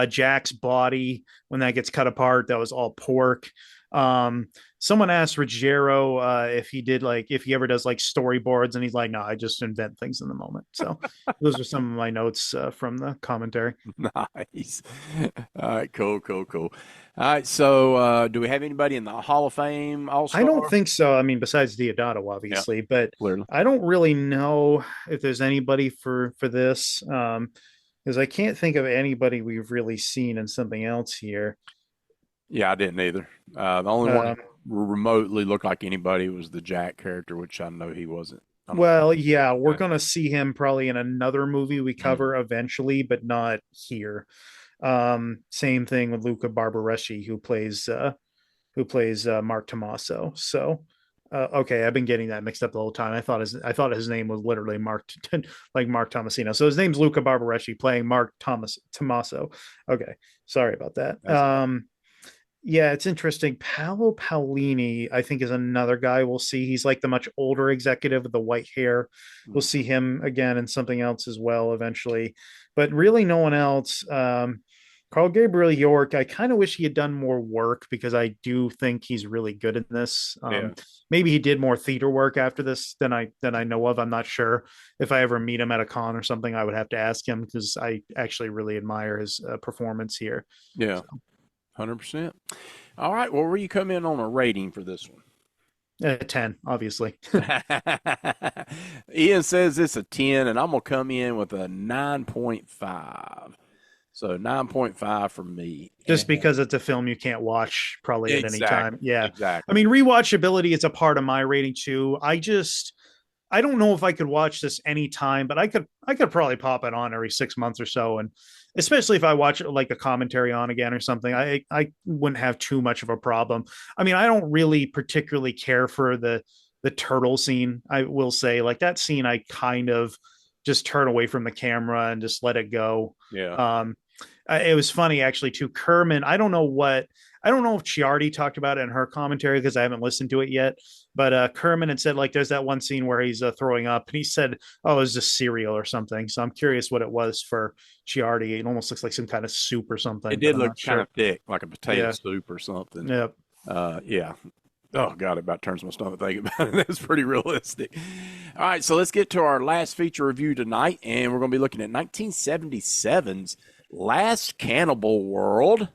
Jack's body when that gets cut apart, that was all pork. Um, Someone asked Ruggiero if he did like if he ever does like storyboards, and he's like, no, I just invent things in the moment. So those are some of my notes from the commentary. Nice. All right, cool, cool, cool. All right, so do we have anybody in the Hall of Fame All I don't Star? think so. I mean, besides Diodato, Yeah, obviously, but clearly. I don't really know if there's anybody for this because I can't think of anybody we've really seen in something else here. Yeah, I didn't either. The only one that Um, remotely looked like anybody was the Jack character, which I know he wasn't. I don't. Well, yeah, we're Yeah. gonna see him probably in another movie we Mm. cover eventually, but not here. Same thing with Luca Barbareschi, who plays Mark Tomaso. So, okay, I've been getting that mixed up the whole time. I thought his name was literally Mark, like Mark Tomasino. So his name's Luca Barbareschi playing Mark Tomaso. Okay, sorry about that. That's all Yeah, it's interesting. Paolo Paolini, I think, is another guy we'll see. He's like the much older executive with the white hair. We'll right. see him again in something else as well eventually, but really no one else. Carl Gabriel York, I kind of wish he had done more work because I do think he's really good in this. Yeah. Maybe he did more theater work after this than I know of. I'm not sure. If I ever meet him at a con or something, I would have to ask him because I actually really admire his performance here. Yeah. So, 100%. All right. Well, where you come in on a rating for this one? 10, obviously. Ian says it's a 10, and I'm going to come in with a 9.5. So 9.5 for me. Just And because it's a film you can't watch probably at any time. exactly. Yeah. I Exactly. mean, rewatchability is a part of my rating too. I don't know if I could watch this anytime, but I could probably pop it on every 6 months or so. And especially if I watch it like a commentary on again or something, I wouldn't have too much of a problem. I mean, I don't really particularly care for the turtle scene. I will say, like that scene, I kind of just turn away from the camera and just let it go. Yeah. Um, it was funny actually too. Kerman, I don't know if Chiardi talked about it in her commentary because I haven't listened to it yet. But Kerman had said like there's that one scene where he's throwing up, and he said, "Oh, it was just cereal or something." So I'm curious what it was for Chiardi. It almost looks like some kind of soup or It something, but did I'm look not kind sure. of thick, like a potato Yeah, soup or something. yeah. Yeah. Oh God, it about turns my stomach thinking about it. That's pretty realistic. All right, so let's get to our last feature review tonight, and we're going to be looking at 1977's Last Cannibal World.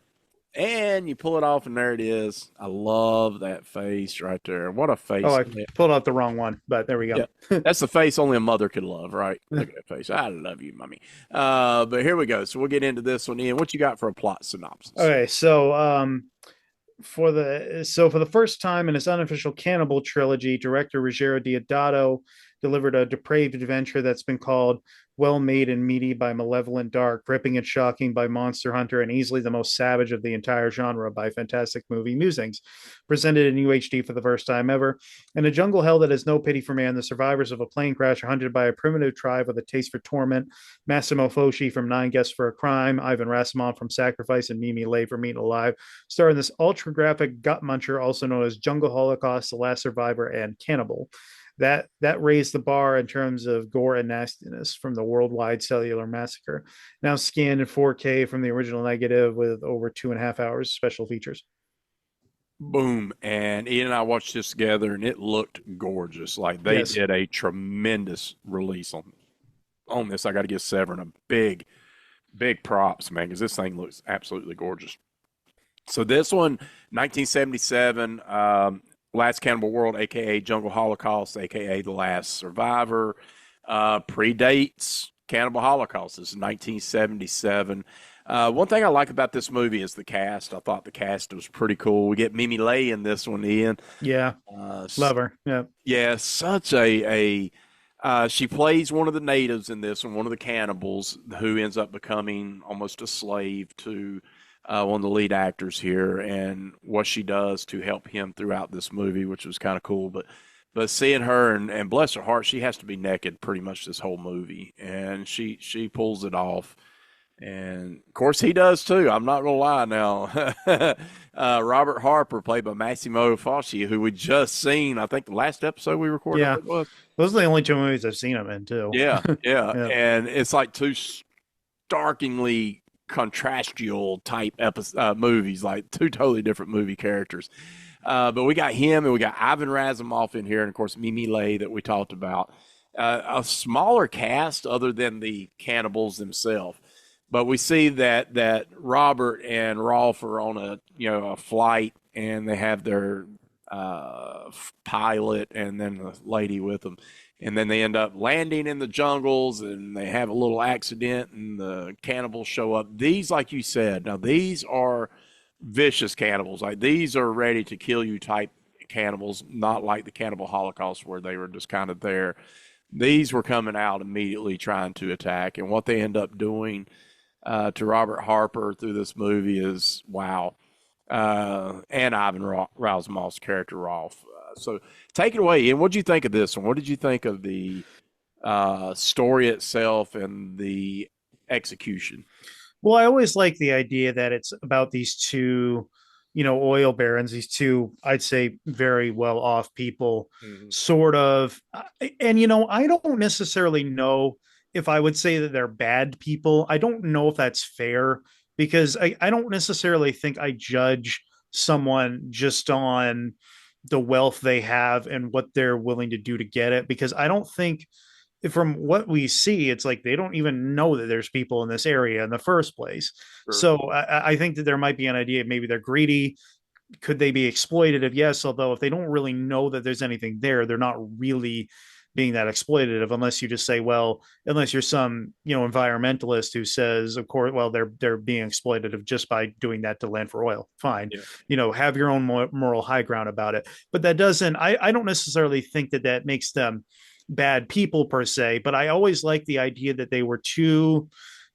And you pull it off, and there it is. I love that face right there. What a Oh, face! I pulled out the wrong one, but there we Yeah, go. that's the face only a mother could love, right? Look at that face. I love you, mommy. But here we go. So we'll get into this one. Ian, what you got for a plot synopsis? Okay, so for the first time in his unofficial Cannibal trilogy, director Ruggero Deodato delivered a depraved adventure that's been called well made and meaty by Malevolent Dark, gripping and shocking by Monster Hunter, and easily the most savage of the entire genre by Fantastic Movie Musings. Presented in UHD for the first time ever. In a jungle hell that has no pity for man, the survivors of a plane crash are hunted by a primitive tribe with a taste for torment. Massimo Foshi from Nine Guests for a Crime, Ivan Rassimov from Sacrifice, and Mimi Lay from Meat Alive star in this ultra graphic gut muncher, also known as Jungle Holocaust, The Last Survivor, and Cannibal. that raised the bar in terms of gore and nastiness from the worldwide cellular massacre. Now scanned in 4K from the original negative with over 2.5 hours special features. Boom. And Ian and I watched this together, and it looked gorgeous. Like they Yes. did a tremendous release on this. I got to give Severin a big props, man, because this thing looks absolutely gorgeous. So this one, 1977, Last Cannibal World, aka Jungle Holocaust, aka The Last Survivor, predates Cannibal Holocaust. This is 1977. One thing I like about this movie is the cast. I thought the cast was pretty cool. We get Mimi Lay in this one, Ian. Yeah. Uh, Love her. Yeah. yeah, such a she plays one of the natives in this, and one of the cannibals who ends up becoming almost a slave to one of the lead actors here, and what she does to help him throughout this movie, which was kind of cool. But seeing her and bless her heart, she has to be naked pretty much this whole movie, and she pulls it off. And of course, he does too. I'm not gonna lie now. Robert Harper, played by Massimo Fauci, who we just seen. I think the last episode we recorded Yeah. it was. Those are the only two movies I've seen him in too. Yeah, yeah, Yeah. and it's like two starkingly contrastial type movies, like two totally different movie characters. But we got him, and we got Ivan Razumov in here, and of course Mimi Lay that we talked about. A smaller cast other than the cannibals themselves. But we see that Robert and Rolf are on a flight, and they have their pilot and then the lady with them, and then they end up landing in the jungles, and they have a little accident, and the cannibals show up. These, like you said, now these are vicious cannibals. Like these are ready to kill you type cannibals, not like the Cannibal Holocaust where they were just kind of there. These were coming out immediately trying to attack, and what they end up doing to Robert Harper through this movie is wow. And Ivan Razumov's character Rolf. So take it away, Ian. What did you think of this one? What did you think of the story itself and the execution? Well, I always like the idea that it's about these two, oil barons, these two, I'd say, very well off people, Mhm. sort of. And, I don't necessarily know if I would say that they're bad people. I don't know if that's fair because I don't necessarily think I judge someone just on the wealth they have and what they're willing to do to get it, because I don't think from what we see, it's like they don't even know that there's people in this area in the first place. Sure. So I think that there might be an idea. Maybe they're greedy. Could they be exploitative? Yes. Although if they don't really know that there's anything there, they're not really being that exploitative, unless you just say, well, unless you're some environmentalist who says, of course, well, they're being exploitative just by doing that to land for oil. Fine, Yeah. have your own moral high ground about it. But that doesn't. I don't necessarily think that makes them bad people per se, but I always like the idea that they were two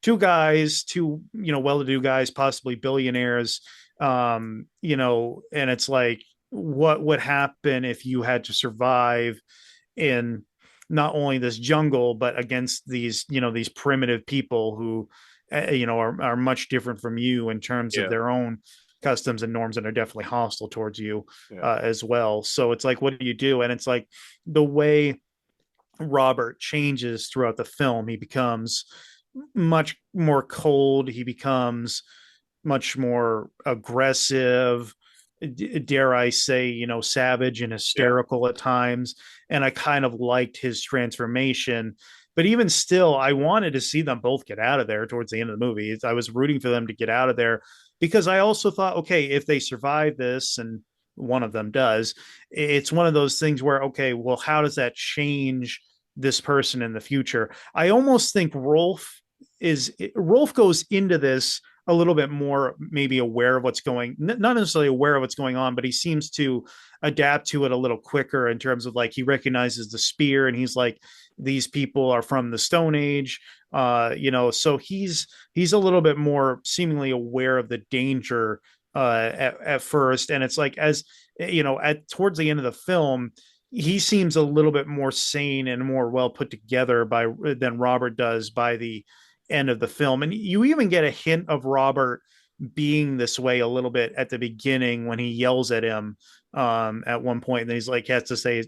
guys, two well-to-do guys, possibly billionaires. And it's like, what would happen if you had to survive in not only this jungle but against these primitive people who are much different from you in terms of Yeah. their own customs and norms, and are definitely hostile towards you Yeah. as well. So it's like, what do you do? And it's like the way Robert changes throughout the film. He becomes much more cold. He becomes much more aggressive, dare I say, savage and Yeah. hysterical at times. And I kind of liked his transformation. But even still, I wanted to see them both get out of there towards the end of the movie. I was rooting for them to get out of there because I also thought, okay, if they survive this, and one of them does, it's one of those things where, okay, well, how does that change this person in the future? I almost think Rolf goes into this a little bit more maybe aware of what's not necessarily aware of what's going on, but he seems to adapt to it a little quicker in terms of, like, he recognizes the spear and he's like, these people are from the Stone Age. So he's a little bit more seemingly aware of the danger at first. And it's like, as at towards the end of the film, he seems a little bit more sane and more well put together than Robert does by the end of the film. And you even get a hint of Robert being this way a little bit at the beginning when he yells at him at one point, and then he's like, has to say,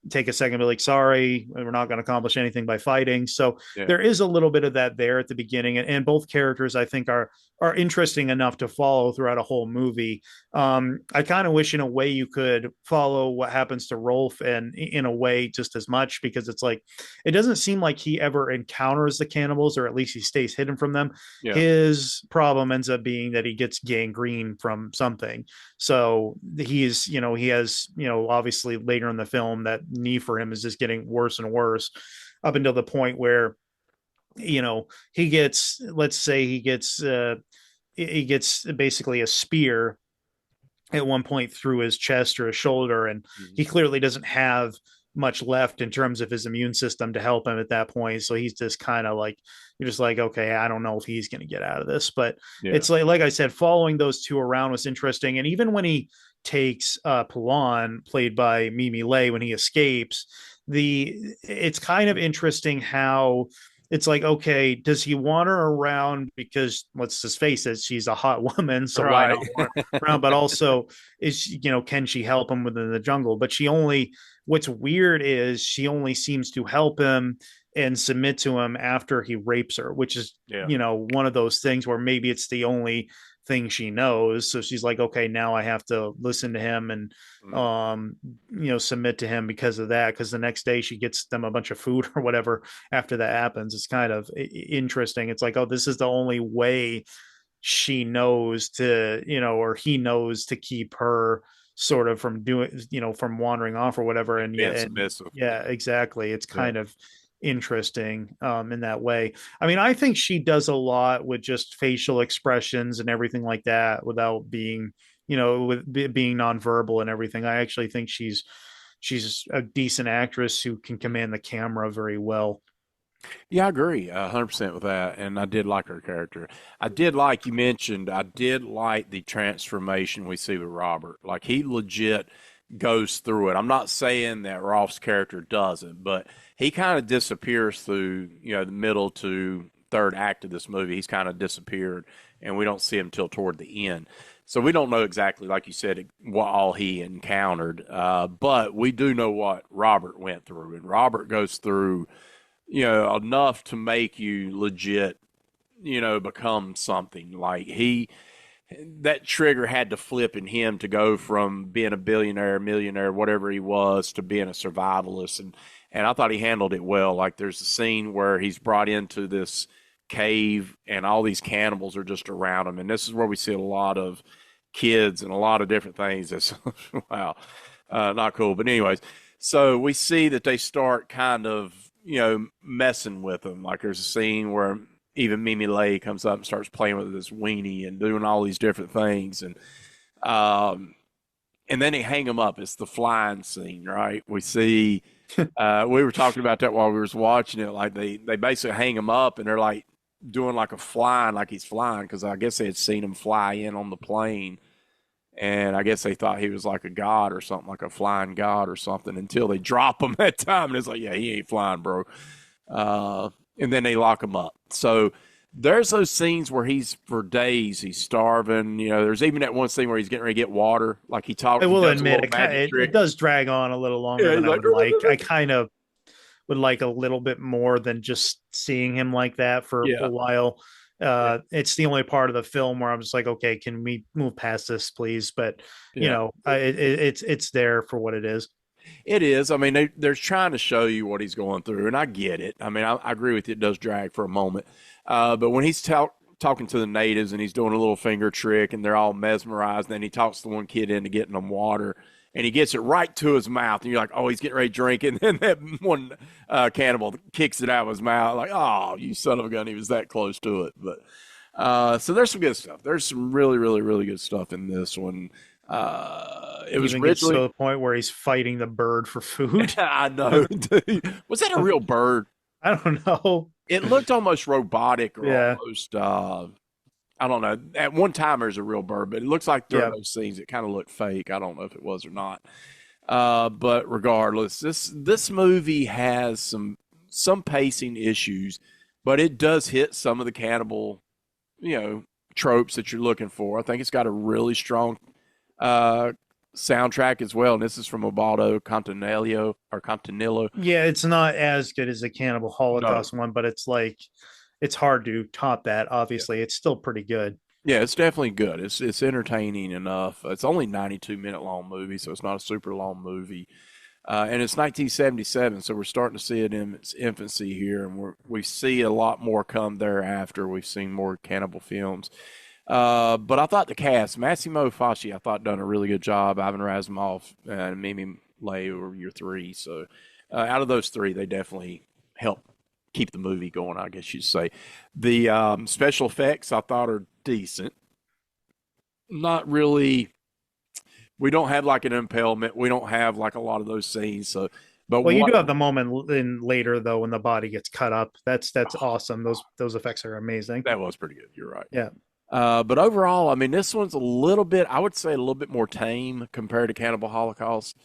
take a second and be like, sorry, we're not going to accomplish anything by fighting. So Yeah. there is a little bit of that there at the beginning, and both characters I think are interesting enough to follow throughout a whole movie. I kind of wish in a way you could follow what happens to Rolf and in a way just as much, because it's like it doesn't seem like he ever encounters the cannibals, or at least he stays hidden from them. Yeah. His problem ends up being that he gets gangrene from something. So he's, he has, obviously later in the film that knee for him is just getting worse and worse up until the point where, he gets, let's say he gets basically a spear at one point through his chest or his shoulder, and Mhm. he clearly doesn't have much left in terms of his immune system to help him at that point. So he's just kind of like, you're just like, okay, I don't know if he's going to get out of this. But Yeah. it's like I said, following those two around was interesting. And even when he takes Pilon, played by Mimi Lay, when he escapes, it's kind of interesting how it's like, okay, does he want her around because, let's just face it, she's a hot woman, so why Right. not want her around? But also, can she help him within the jungle? But she only, what's weird is she only seems to help him and submit to him after he rapes her, which is, Yeah. one of those things where maybe it's the only thing she knows. So she's like, okay, now I have to listen to him and Mhm. submit to him because of that. Because the next day she gets them a bunch of food or whatever after that happens. It's kind of interesting. It's like, oh, this is the only way she knows to, or he knows to keep her sort of from doing, from wandering off or whatever. And yeah, Being and submissive. yeah, exactly. It's Yeah. kind of interesting in that way. I mean, I think she does a lot with just facial expressions and everything like that without being, with being nonverbal and everything. I actually think she's a decent actress who can command the camera very well. Yeah, I agree 100% with that. And I did like her character. I did like you mentioned, I did like the transformation we see with Robert. Like he legit goes through it. I'm not saying that Rolf's character doesn't, but he kind of disappears through, the middle to third act of this movie. He's kind of disappeared and we don't see him till toward the end. So we don't know exactly, like you said, what all he encountered. But we do know what Robert went through. And Robert goes through enough to make you legit, become something. Like that trigger had to flip in him to go from being a billionaire, millionaire, whatever he was, to being a survivalist. And I thought he handled it well. Like there's a scene where he's brought into this cave and all these cannibals are just around him. And this is where we see a lot of kids and a lot of different things. That's, wow, not cool. But anyways, so we see that they start kind of, messing with him. Like there's a scene where even Mimi Lay comes up and starts playing with this weenie and doing all these different things. Um, and then they hang him up. It's the flying scene, right? We see, we were talking about that while we was watching it. Like they basically hang him up and they're like doing like a flying, like he's flying. Cause I guess they had seen him fly in on the plane. And I guess they thought he was like a god or something, like a flying god or something, until they drop him that time. And it's like, yeah, he ain't flying, bro. And then they lock him up. So there's those scenes where he's for days, he's starving. There's even that one scene where he's getting ready to get water. Like I he will does a admit little magic it trick. does drag on a little longer Yeah, than he's I like, would like. I kind of would like a little bit more than just seeing him like that for a yeah, while. yeah, It's the only part of the film where I'm just like, okay, can we move past this, please? But yeah. it's there for what it is. It is. I mean, they're trying to show you what he's going through, and I get it. I mean, I agree with you. It does drag for a moment. But when he's talking to the natives and he's doing a little finger trick and they're all mesmerized, and then he talks the one kid into getting them water and he gets it right to his mouth. And you're like, oh, he's getting ready to drink. And then that one cannibal kicks it out of his mouth. Like, oh, you son of a gun. He was that close to it. But so there's some good stuff. There's some really, really, really good stuff in this one. It was Even gets to originally the point where he's fighting the bird for food. I know. Dude. Was that a real bird? I don't know. It looked almost robotic or Yeah, almost I don't know. At one time there's a real bird, but it looks like during yeah. those scenes it kind of looked fake. I don't know if it was or not. But regardless, this movie has some pacing issues, but it does hit some of the cannibal, you know, tropes that you're looking for. I think it's got a really strong uh soundtrack as well. And this is from Ubaldo Cantanello or Cantanillo. Yeah, it's not as good as the Cannibal No. Holocaust one, but it's like it's hard to top that. Yeah. Obviously, it's still pretty good. Yeah, it's definitely good. It's entertaining enough. It's only 92-minute long movie, so it's not a super long movie. And it's 1977, so we're starting to see it in its infancy here, and we see a lot more come thereafter. We've seen more cannibal films. But I thought the cast, Massimo Fasci, I thought done a really good job. Ivan Razumov and Mimi Lay were your three. So out of those three, they definitely helped keep the movie going, I guess you'd say. The special effects I thought are decent. Not really. We don't have like an impalement. We don't have like a lot of those scenes. So, but Well, you what do have the moment in later though when the body gets cut up. That's awesome. Those effects are amazing. that was pretty good. You're right. Yeah. But overall, I mean, this one's a little bit, I would say, a little bit more tame compared to Cannibal Holocaust.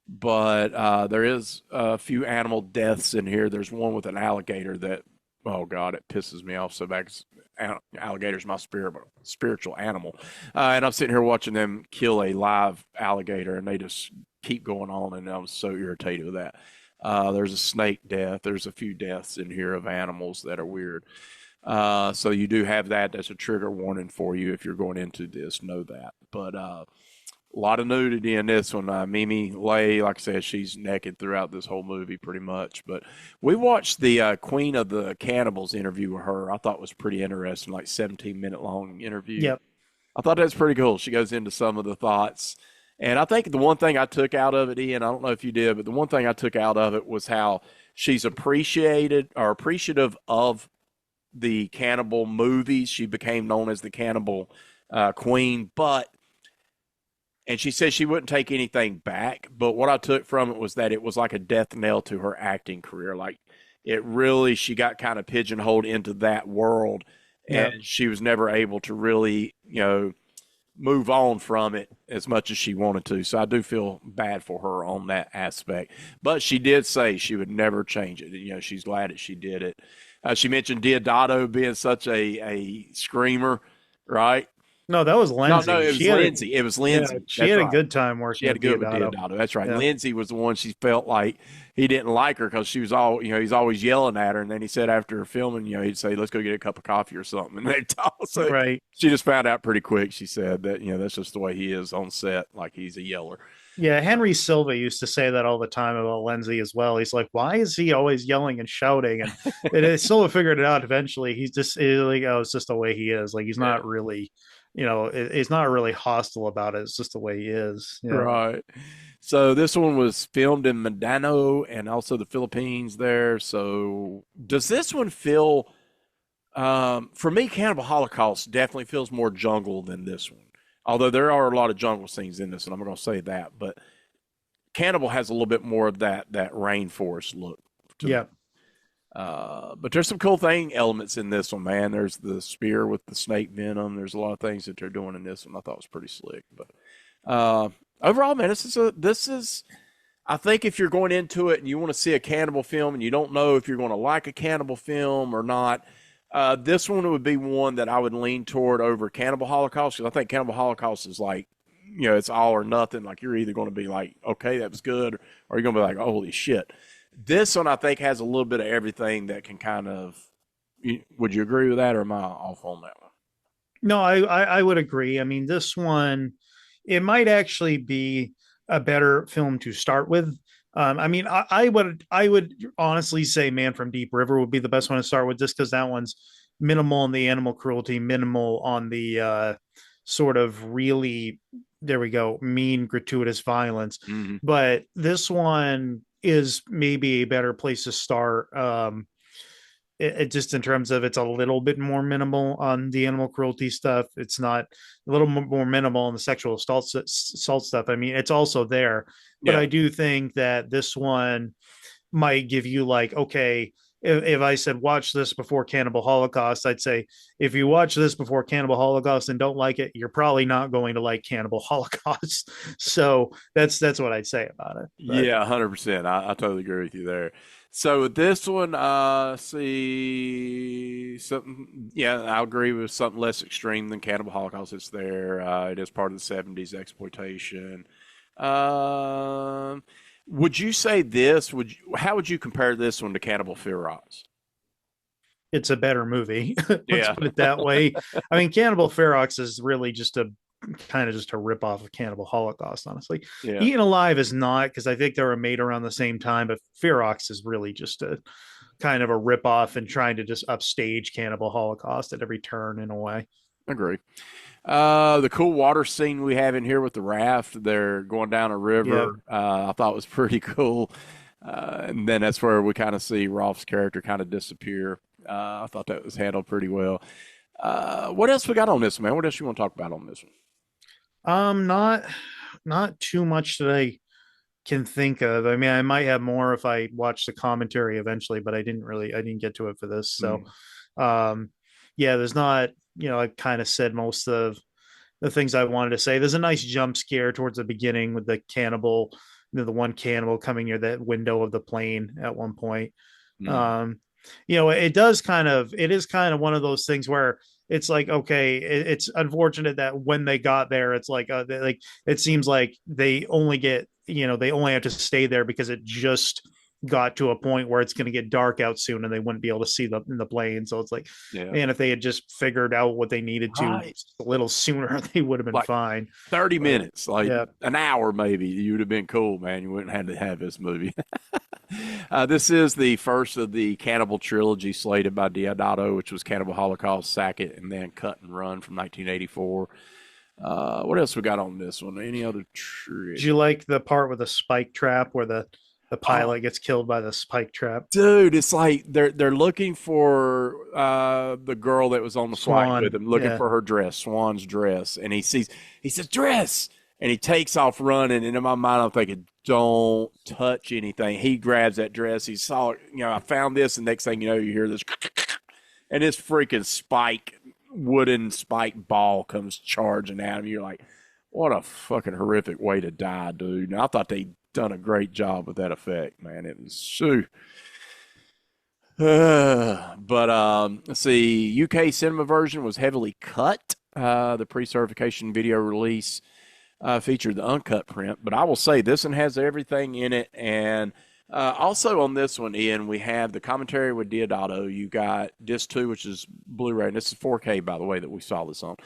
But there is a few animal deaths in here. There's one with an alligator that, oh God, it pisses me off so bad. 'Cause alligator's my spiritual animal, and I'm sitting here watching them kill a live alligator, and they just keep going on, and I was so irritated with that. There's a snake death. There's a few deaths in here of animals that are weird. So you do have that. That's a trigger warning for you if you're going into this. Know that. But a lot of nudity in this one. Mimi Lay, like I said, she's naked throughout this whole movie pretty much. But we watched the Queen of the Cannibals interview with her. I thought was pretty interesting, like 17-minute long interview. Yep. I thought that's pretty cool. She goes into some of the thoughts. And I think the one thing I took out of it, Ian, I don't know if you did, but the one thing I took out of it was how she's appreciative of the cannibal movies. She became known as the cannibal queen, but and she said she wouldn't take anything back. But what I took from it was that it was like a death knell to her acting career. Like it really, she got kind of pigeonholed into that world, Yep. and she was never able to really, move on from it as much as she wanted to. So I do feel bad for her on that aspect. But she did say she would never change it. She's glad that she did it. She mentioned Diodato being such a screamer, right? No, that was No, no, Lindsay. it She was had a Lindsay. It was yeah, Lindsay. she That's had a right. good time She working had to with go with Diodato. Diodato. That's right. Yeah. Lindsay was the one she felt like he didn't like her because she was all, he's always yelling at her. And then he said after filming, he'd say, let's go get a cup of coffee or something. And they talk. So Right. she just found out pretty quick. She said that, that's just the way he is on set. Like he's a yeller. Yeah, Henry Silva used to say that all the time about Lindsay as well. He's like, "Why is he always yelling and shouting?" And Silva figured it out eventually. He's just like, "Oh, it's just the way he is." Like he's Yeah. not really, he's not really hostile about it. It's just the way he is. Yeah. Right. So this one was filmed in Mindanao and also the Philippines there. So does this one feel for me, Cannibal Holocaust definitely feels more jungle than this one. Although there are a lot of jungle scenes in this, and I'm going to say that, but Cannibal has a little bit more of that rainforest look to me. Yeah. But there's some cool thing elements in this one, man. There's the spear with the snake venom. There's a lot of things that they're doing in this one. I thought was pretty slick. But overall, man, this is. I think if you're going into it and you want to see a cannibal film and you don't know if you're going to like a cannibal film or not, this one would be one that I would lean toward over Cannibal Holocaust because I think Cannibal Holocaust is like, it's all or nothing. Like you're either going to be like, okay, that was good, or you're going to be like, oh, holy shit. This one I think has a little bit of everything that can kind of. Would you agree with that, or am I off on that one? No, I would agree. I mean, this one, it might actually be a better film to start with. I mean, I would honestly say Man from Deep River would be the best one to start with, just because that one's minimal on the animal cruelty, minimal on the sort of really, there we go, mean gratuitous violence. Mm-hmm. But this one is maybe a better place to start. It just in terms of it's a little bit more minimal on the animal cruelty stuff. It's not a little more minimal on the sexual assault stuff. I mean, it's also there, but Yeah. I do think that this one might give you like, okay, if I said watch this before Cannibal Holocaust, I'd say if you watch this before Cannibal Holocaust and don't like it, you're probably not going to like Cannibal Holocaust. So that's what I'd say about it. But Yeah, 100%. I totally agree with you there. So with this one, see something. Yeah, I agree with something less extreme than Cannibal Holocaust. It's there. It is part of the '70s exploitation. Um, would you say this? How would you compare this one to Cannibal Ferox? It's a better movie. Let's Yeah, put it that way. I mean, Cannibal Ferox is really just a kind of just a rip off of Cannibal Holocaust, honestly. yeah, Eaten Alive is not, because I think they were made around the same time, but Ferox is really just a kind of a rip off and trying to just upstage Cannibal Holocaust at every turn in a way. agree. The cool water scene we have in here with the raft, they're going down a Yeah. river. I thought was pretty cool. And then that's where we kind of see Rolf's character kind of disappear. I thought that was handled pretty well. What else we got on this, man? What else you want to talk about on this one? Not too much that I can think of. I mean, I might have more if I watch the commentary eventually, but I didn't get to it for this. So, Mm, um, yeah, there's not, I kind of said most of the things I wanted to say. There's a nice jump scare towards the beginning with the cannibal, the one cannibal coming near that window of the plane at one point. mm, Um, it is kind of one of those things where it's like, okay, it's unfortunate that when they got there, it's like, it seems like they only they only have to stay there because it just got to a point where it's going to get dark out soon and they wouldn't be able to see the plane. So it's like, yeah. man, if they had just figured out what they needed to Right. a little sooner, they would have been Like fine. 30 But minutes, like yeah, an hour maybe. You would have been cool, man. You wouldn't have had to have this movie. This is the first of the Cannibal trilogy slated by Diodato, which was Cannibal Holocaust, Sackett, and then Cut and Run from 1984. What else we got on this one? Any other did trick? you like the part with the spike trap where the Oh, pilot gets killed by the spike trap? dude, it's like they're looking for the girl that was on the flight with Swan. him, looking Yeah. for her dress, Swan's dress, and he says dress, and he takes off running. And in my mind, I'm thinking, don't touch anything. He grabs that dress. He saw it. I found this, and next thing you know, you hear this, and this freaking wooden spike ball comes charging at him. You're like, what a fucking horrific way to die, dude. And I thought they'd done a great job with that effect, man. It was so. But let's see. UK cinema version was heavily cut. The pre-certification video release featured the uncut print, but I will say this one has everything in it. And also on this one, Ian, we have the commentary with Diodato. You got disc two, which is Blu-ray, and this is 4K, by the way, that we saw this on.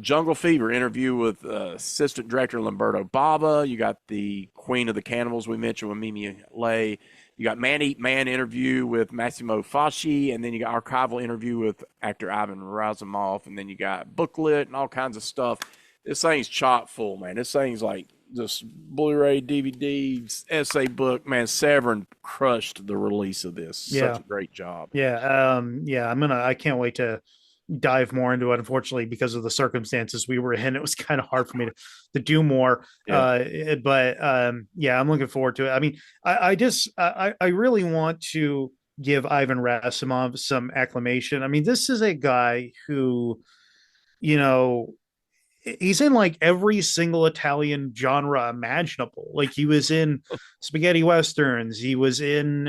Jungle Fever interview with assistant director Lamberto Bava. You got the Queen of the Cannibals we mentioned with Mimi Lay. You got Man Eat Man interview with Massimo Fasci, and then you got archival interview with actor Ivan Razumov, and then you got booklet and all kinds of stuff. This thing's chock full, man. This thing's like just Blu-ray, DVD, essay book, man. Severin crushed the release of this. Such Yeah. a great job. Yeah. Yeah. I can't wait to dive more into it. Unfortunately, because of the circumstances we were in, it was kind of hard for me to do more. Yeah. But yeah, I'm looking forward to it. I mean, I really want to give Ivan Rasimov some acclamation. I mean, this is a guy who, you know, he's in like every single Italian genre imaginable. Like he was in spaghetti westerns, he was in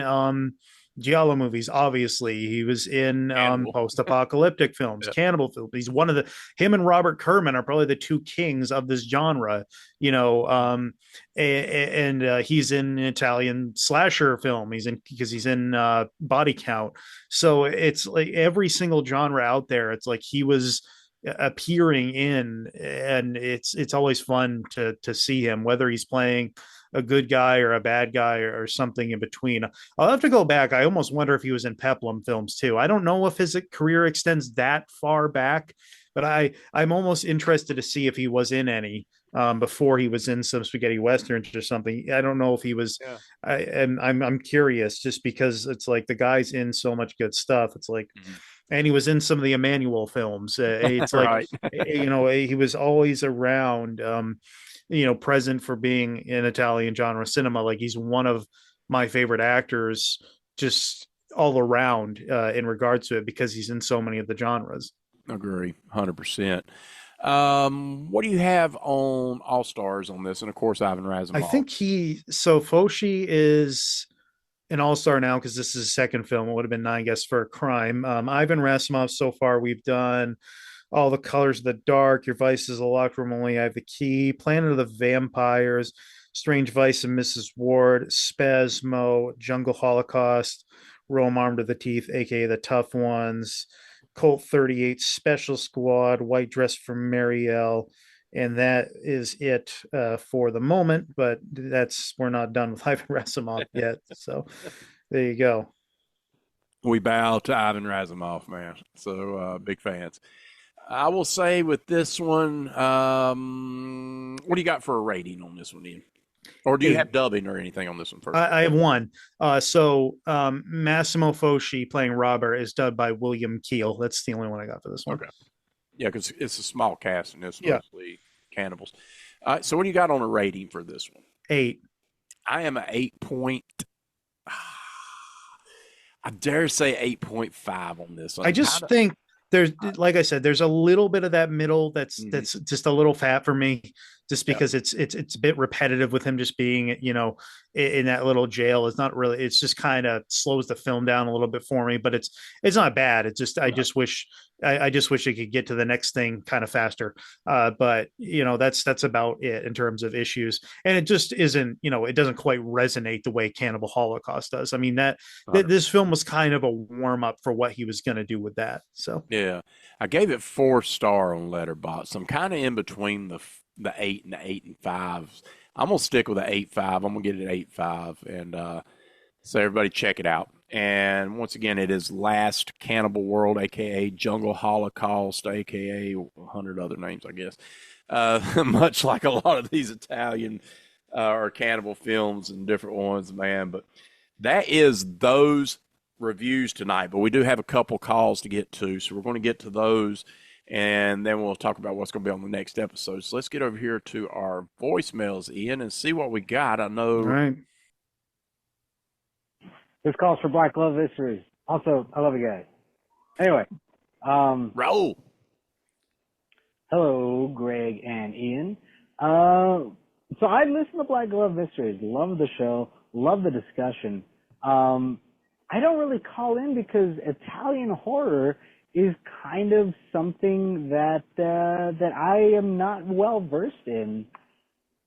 giallo movies, obviously. He was in Cannibal. post-apocalyptic films, Yeah. cannibal films. He's one of the him and Robert Kerman are probably the two kings of this genre, you know. And he's in an Italian slasher film. He's in because he's in Body Count. So it's like every single genre out there. It's like he was appearing in, and it's always fun to see him, whether he's playing a good guy or a bad guy or something in between. I'll have to go back. I almost wonder if he was in Peplum films too. I don't know if his career extends that far back, but I'm almost interested to see if he was in any before he was in some spaghetti westerns or something. I don't know if he was. Yeah. I'm curious just because it's like the guy's in so much good stuff. It's like, Mhm. and he was in some of the Emmanuel films. It's like, Right. he was always around, present for being in Italian genre cinema. Like he's one of my favorite actors, just all around in regards to it because he's in so many of the genres. Agree. 100%. What do you have on All Stars on this? And of course, Ivan I Razumov. think Foshi is an all-star now because this is his second film. It would have been nine guests for a crime. Ivan Rassimov, so far we've done All the Colors of the Dark, Your Vice is a Locked Room, Only I Have the Key, Planet of the Vampires, Strange Vice and Mrs. Ward, Spasmo, Jungle Holocaust, Rome Armed to the Teeth, aka the Tough Ones, Colt 38, Special Squad, White Dress for Marielle, and that is it for the moment. But that's we're not done with Ivan Rasimov yet. So there you go. We bow to Ivan Razumov, man. So big fans. I will say with this one, what do you got for a rating on this one, Ian? Or do you Eight. have dubbing or anything on this one first? I have one. Massimo Foschi playing Robert is dubbed by William Keel. That's the only one I got for this one. Okay. Yeah, because it's a small cast and it's Yeah, mostly cannibals. So what do you got on a rating for this one? 8. I am a 8 point. I dare say 8.5 on this one. I I'm kind just of. think there's, like I said, there's a little bit of that middle Mhm. that's just a little fat for me, just Yeah. because it's a bit repetitive with him just being in that little jail. It's not really. It's just kind of slows the film down a little bit for me, but it's not bad. It's just Right. I just wish it could get to the next thing kind of faster. But that's about it in terms of issues, and it just isn't. It doesn't quite resonate the way Cannibal Holocaust does. I mean this 100%. film was kind of a warm up for what he was going to do with that. So Yeah, I gave it 4 star on Letterboxd. I'm kind of in between the 8 and the 8.5. I'm gonna stick with the 8.5. I'm gonna get it 8.5, and so everybody check it out. And once again, it is Last Cannibal World, aka Jungle Holocaust, aka 100 other names, I guess. Much like a lot of these Italian or cannibal films and different ones, man. But that is those reviews tonight. But we do have a couple calls to get to, so we're going to get to those, and then we'll talk about what's going to be on the next episode. So let's get over here to our voicemails, Ian, and see what we got. I all know. right. This calls for Black Love Mysteries. Also, I love you guys. Anyway, Roll. hello, Greg and Ian. So I listen to Black Glove Mysteries. Love the show. Love the discussion. I don't really call in because Italian horror is kind of something that I am not well versed in.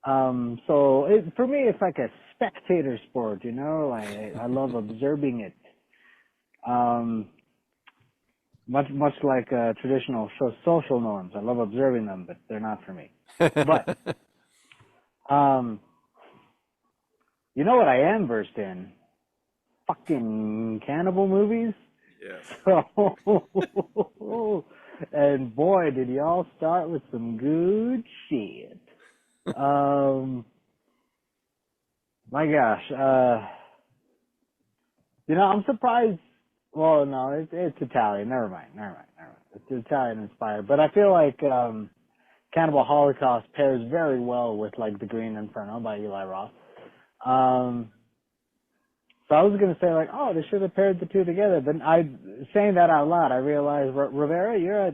For me, it's like a spectator sport, I love observing it. Much like traditional social norms. I love observing them, but they're not for me. But, you know what I am versed in? Fucking cannibal movies. Yes. So, and boy, did y'all start with some good shit. My gosh, I'm surprised. Well, no, it's Italian. Never mind. It's Italian inspired, but I feel like Cannibal Holocaust pairs very well with like The Green Inferno by Eli Roth. So I was gonna say like, oh, they should have paired the two together, but saying that out loud, I realized Rivera, you're a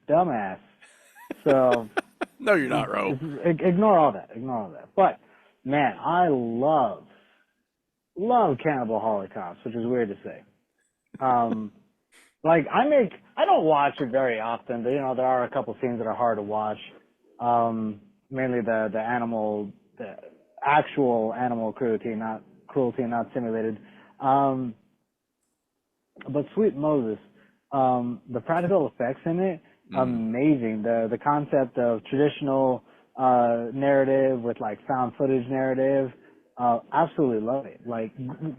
dumbass. So No, you're not, Ro. ignore all that. But man, I love Cannibal Holocaust, which is weird to say. Like I don't watch it very often, but there are a couple scenes that are hard to watch. Mainly the actual animal cruelty, not simulated. But Sweet Moses, the practical effects in it, amazing. The concept of traditional narrative with like found footage narrative, absolutely love it. Like,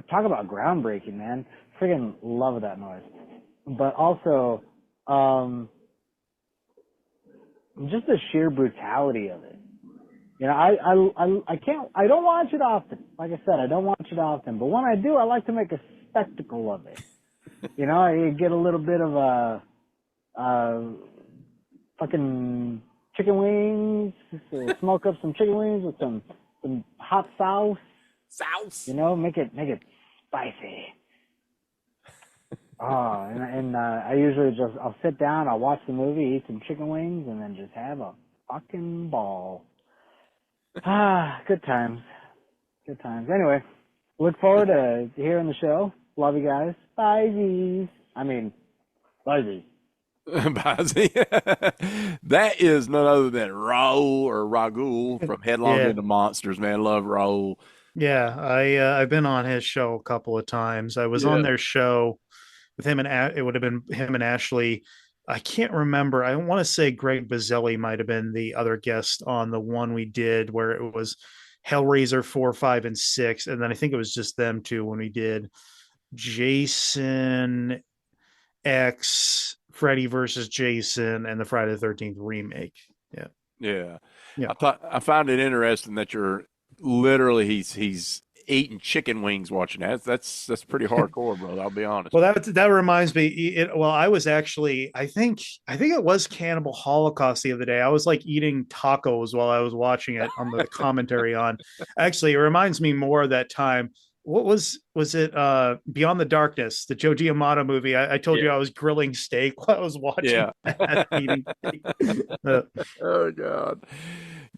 talk about groundbreaking, man. Friggin' love that noise. But also, just the sheer brutality of it. I don't watch it often. Like I said, I don't watch it often. But when I do, I like to make a spectacle of it. I get a little bit of fucking chicken wings, smoke up some chicken wings with some hot sauce. Sauce. Make it spicy. Oh, and I usually I'll sit down, I'll watch the movie, eat some chicken wings, and then just have a fucking ball. Good times. Anyway, look forward to hearing the show. Love you guys. Bye. I mean, bye. That is none other than Raul from Headlong Yeah. into Monsters, man. Love Raul. Yeah, I've been on his show a couple of times. I was on Yeah. their show with him and it would have been him and Ashley. I can't remember. I want to say Greg Bazzelli might have been the other guest on the one we did where it was Hellraiser 4, 5, and 6. And then I think it was just them two when we did Jason X, Freddy versus Jason, and the Friday the 13th remake. Yeah. Yeah. Yeah. I find it interesting that you're literally he's eating chicken wings watching that. That's pretty hardcore, bro. I'll be honest. Well, that reminds me. Well, I was actually, I think it was Cannibal Holocaust the other day. I was like eating tacos while I was watching it on the commentary on. Actually, it reminds me more of that time. What was it? Beyond the Darkness, the Joe Giamatti movie. I told you Yeah. I was grilling steak while I was watching Yeah. that, eating steak. Uh, Oh God.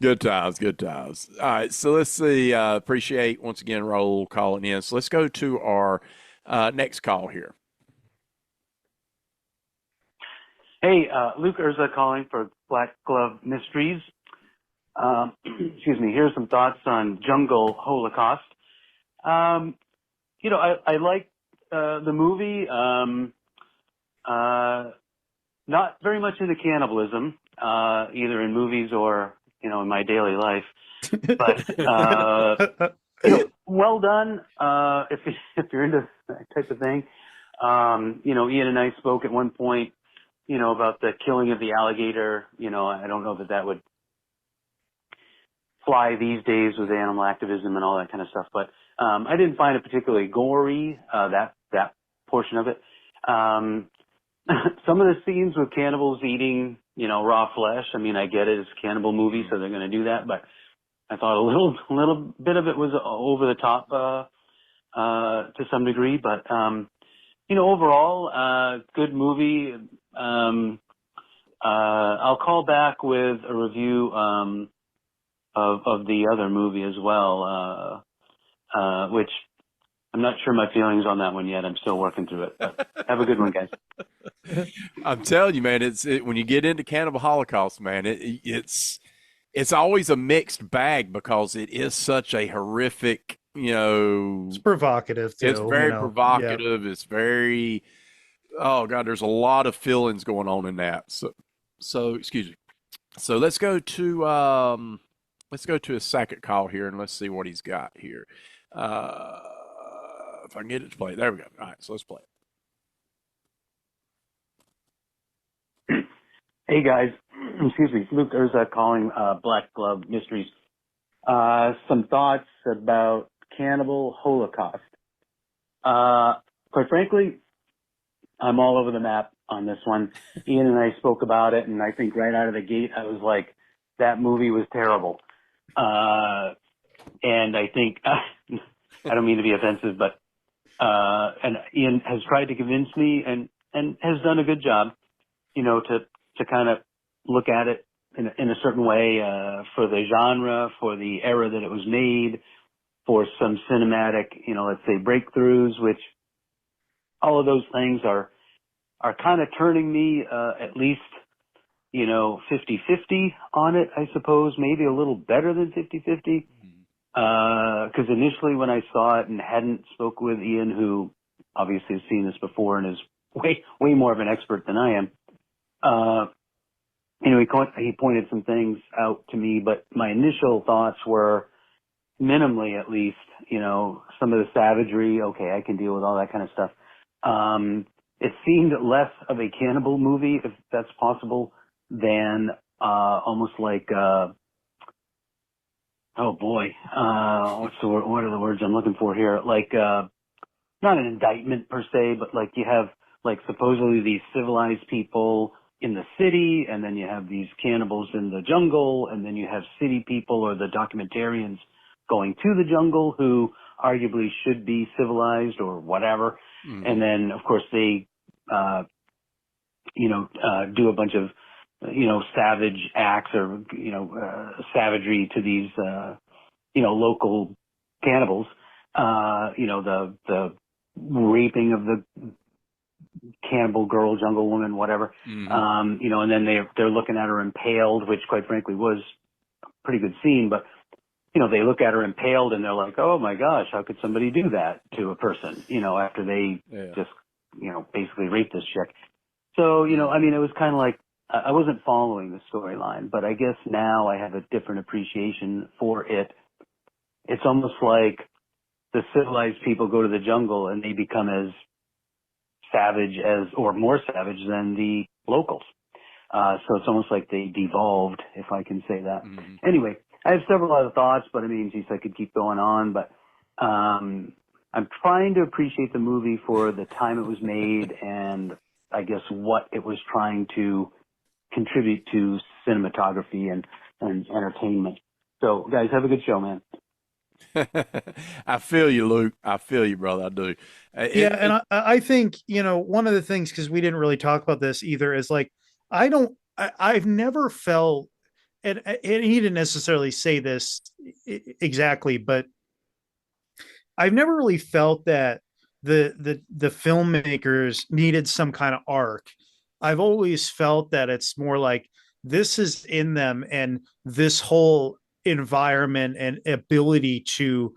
Good times, good times. All right, so let's see. Appreciate once again Raul calling in. So let's go to our next call here. Hey, Luke Irza calling for Black Glove Mysteries. Excuse me. Here's some thoughts on Jungle Holocaust. I like the movie. Not very much into cannibalism, either in movies or in my daily life. But well done. If you're into that type of thing, Ian and I spoke at one point, about the killing of the alligator. I don't know that would fly these days with animal activism and all that kind of stuff. But I didn't find it particularly gory, that portion of it. Some of the scenes with cannibals eating, raw flesh. I mean, I get it. It's a cannibal movie, so they're going to do that. But I thought a little bit of it was over the top to some degree. But overall, good movie. I'll call back with a review of the other movie as well, which I'm not sure my feelings on that one yet. I'm still working through it. But have a good one, guys. I'm telling you, man, when you get into Cannibal Holocaust, man, it's always a mixed bag because it is such a horrific, it's provocative too. it's very Yeah. provocative. It's very, oh God, there's a lot of feelings going on in that. So excuse me. So let's go to a second call here and let's see what he's got here. If I can get it to play, there we go. All right, so let's play it. Hey guys, excuse me, Luke Urza calling Black Glove Mysteries. Some thoughts about Cannibal Holocaust. Quite frankly, I'm all over the map on this one. Ian and I spoke about it, and I think right out of the gate, I was like, that movie was terrible. And I think, I don't mean to be offensive, but, and Ian has tried to convince me and has done a good job, to kind of look at it in a certain way, for the genre, for the era that it was made, for some cinematic, let's say breakthroughs, which all of those things are kind of turning me, at least, 50-50 on it, I suppose, maybe a little better than 50-50. Cause initially when I saw it and hadn't spoke with Ian, who obviously has seen this before and is way more of an expert than I am, he pointed some things out to me, but my initial thoughts were minimally, at least, some of the savagery. Okay, I can deal with all that kind of stuff. It seemed less of a cannibal movie, if that's possible, than almost like oh boy, what are the words I'm looking for here? Like not an indictment per se, but like you have like supposedly these civilized people in the city, and then you have these cannibals in the jungle, and then you have city people or the documentarians going to the jungle who arguably should be civilized or whatever. Mm-hmm. And then of course they, do a bunch of, savage acts or, savagery to these, local cannibals, the raping of the cannibal girl, jungle woman, whatever. You know, and then they're looking at her impaled, which quite frankly was a pretty good scene, but you know, they look at her impaled and they're like, oh my gosh, how could somebody do that to a person, you know, after they just, you know, basically raped this chick. So, you know, I mean, it was kind of like, I wasn't following the storyline, but I guess now I have a different appreciation for it. It's almost like the civilized people go to the jungle and they become as savage as, or more savage than the locals. So it's almost like they devolved, if I can say that. Anyway, I have several other thoughts, but I mean, geez, I could keep going on, but, I'm trying to appreciate the movie for the time it was made and I guess what it was trying to contribute to cinematography and entertainment. So guys, have a good show, man. I feel you, Luke. I feel you, brother. I do. And I think, you know, one of the things, because we didn't really talk about this either, is like, I've never felt, and he didn't necessarily say this exactly, but I've never really felt that the filmmakers needed some kind of arc. I've always felt that it's more like this is in them, and this whole environment and ability to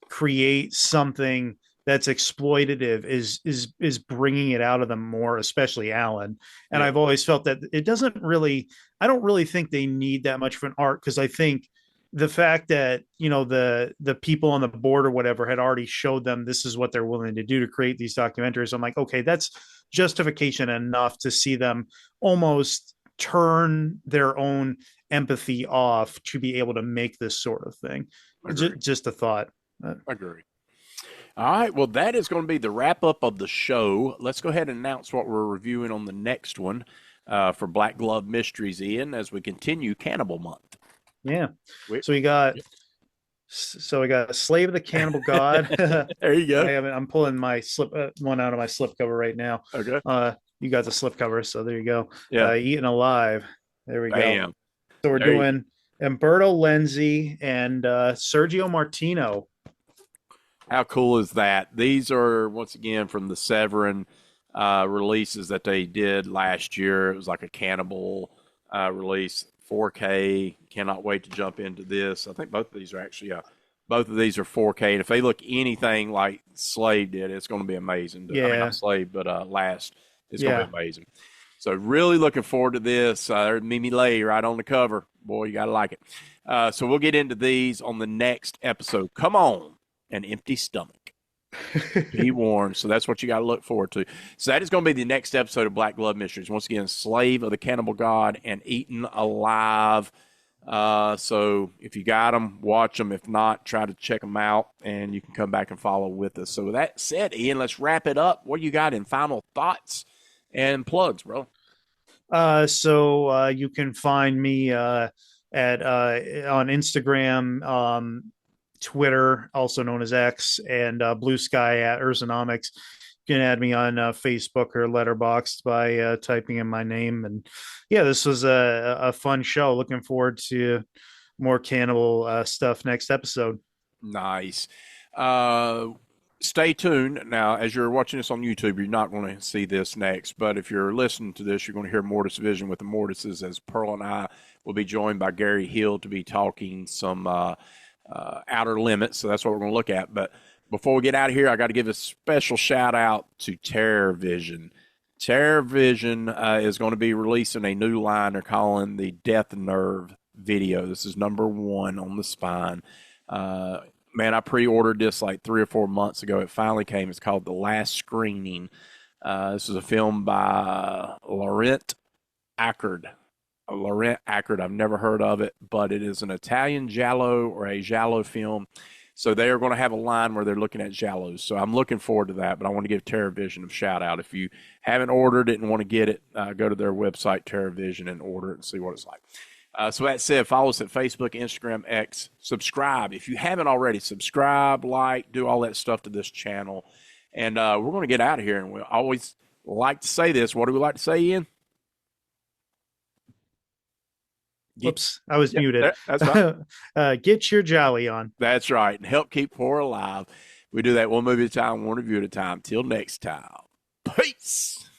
create something that's exploitative is bringing it out of them more, especially Alan. And I've always felt that it doesn't really, I don't really think they need that much of an arc, because I think the fact that, you know, the people on the board or whatever had already showed them this is what they're willing to do to create these documentaries. I'm like, okay, that's justification enough to see them almost turn their own empathy off to be able to make this sort of thing. Just a thought. I agree. All right. Well, that is going to be the wrap up of the show. Let's go ahead and announce what we're reviewing on the next one for Black Glove Mysteries, Ian, as we continue Cannibal Month. Yeah. So we got Slave of the Cannibal God. There you go. I'm pulling my slip one out of my slip cover right now. Okay. You got the slip cover, so there you go. Yeah. Eaten Alive. There we Bam. go. So we're doing Umberto Lenzi and Sergio Martino. How cool is that? These are, once again, from the Severin releases that they did last year. It was like a Cannibal release, 4K. Cannot wait to jump into this. I think both of these are actually, both of these are 4K. And if they look anything like Slave did, it's going to be amazing. Yeah. I mean, not Slave, but Last. It's going to be amazing. So really looking forward to this. There's Mimi Lay right on the cover. Boy, you got to like it. So we'll get into these on the next episode. Come on, an empty stomach. Be warned. So that's what you got to look forward to. So that is going to be the next episode of Black Glove Mysteries. Once again, Slave of the Cannibal God and Eaten Alive. So if you got them, watch them. If not, try to check them out, and you can come back and follow with us. So with that said, Ian, let's wrap it up. What you got in final thoughts and plugs, bro? So you can find me at on Instagram, Twitter, also known as X, and Blue Sky at Ursanomics. You can add me on Facebook or Letterboxd by typing in my name. And yeah, this was a fun show. Looking forward to more cannibal stuff next episode. Nice. Stay tuned. Now, as you're watching this on YouTube, you're not going to see this next, but if you're listening to this, you're going to hear Mortis Vision with the Mortises, as Pearl and I will be joined by Gary Hill to be talking some outer limits. So that's what we're going to look at. But before we get out of here, I got to give a special shout out to Terror Vision. Terror Vision is going to be releasing a new line they're calling the Death Nerve video. This is #1 on the spine. Man, I pre-ordered this like 3 or 4 months ago. It finally came. It's called The Last Screening. This is a film by Laurent Ackard. Laurent Ackard, I've never heard of it, but it is an Italian giallo or a giallo film. So they are going to have a line where they're looking at giallos. So I'm looking forward to that, but I want to give Terror Vision a shout out. If you haven't ordered it and want to get it, go to their website, Terror Vision, and order it and see what it's like. So that said, follow us at Facebook, Instagram, X. Subscribe. If you haven't already, subscribe, like, do all that stuff to this channel. And we're going to get out of here. And we always like to say this. What do we like to say, Ian? Whoops, I was muted. That's right. Get your jolly on. That's right. And help keep horror alive. We do that one movie at a time, one review at a time. Till next time. Peace.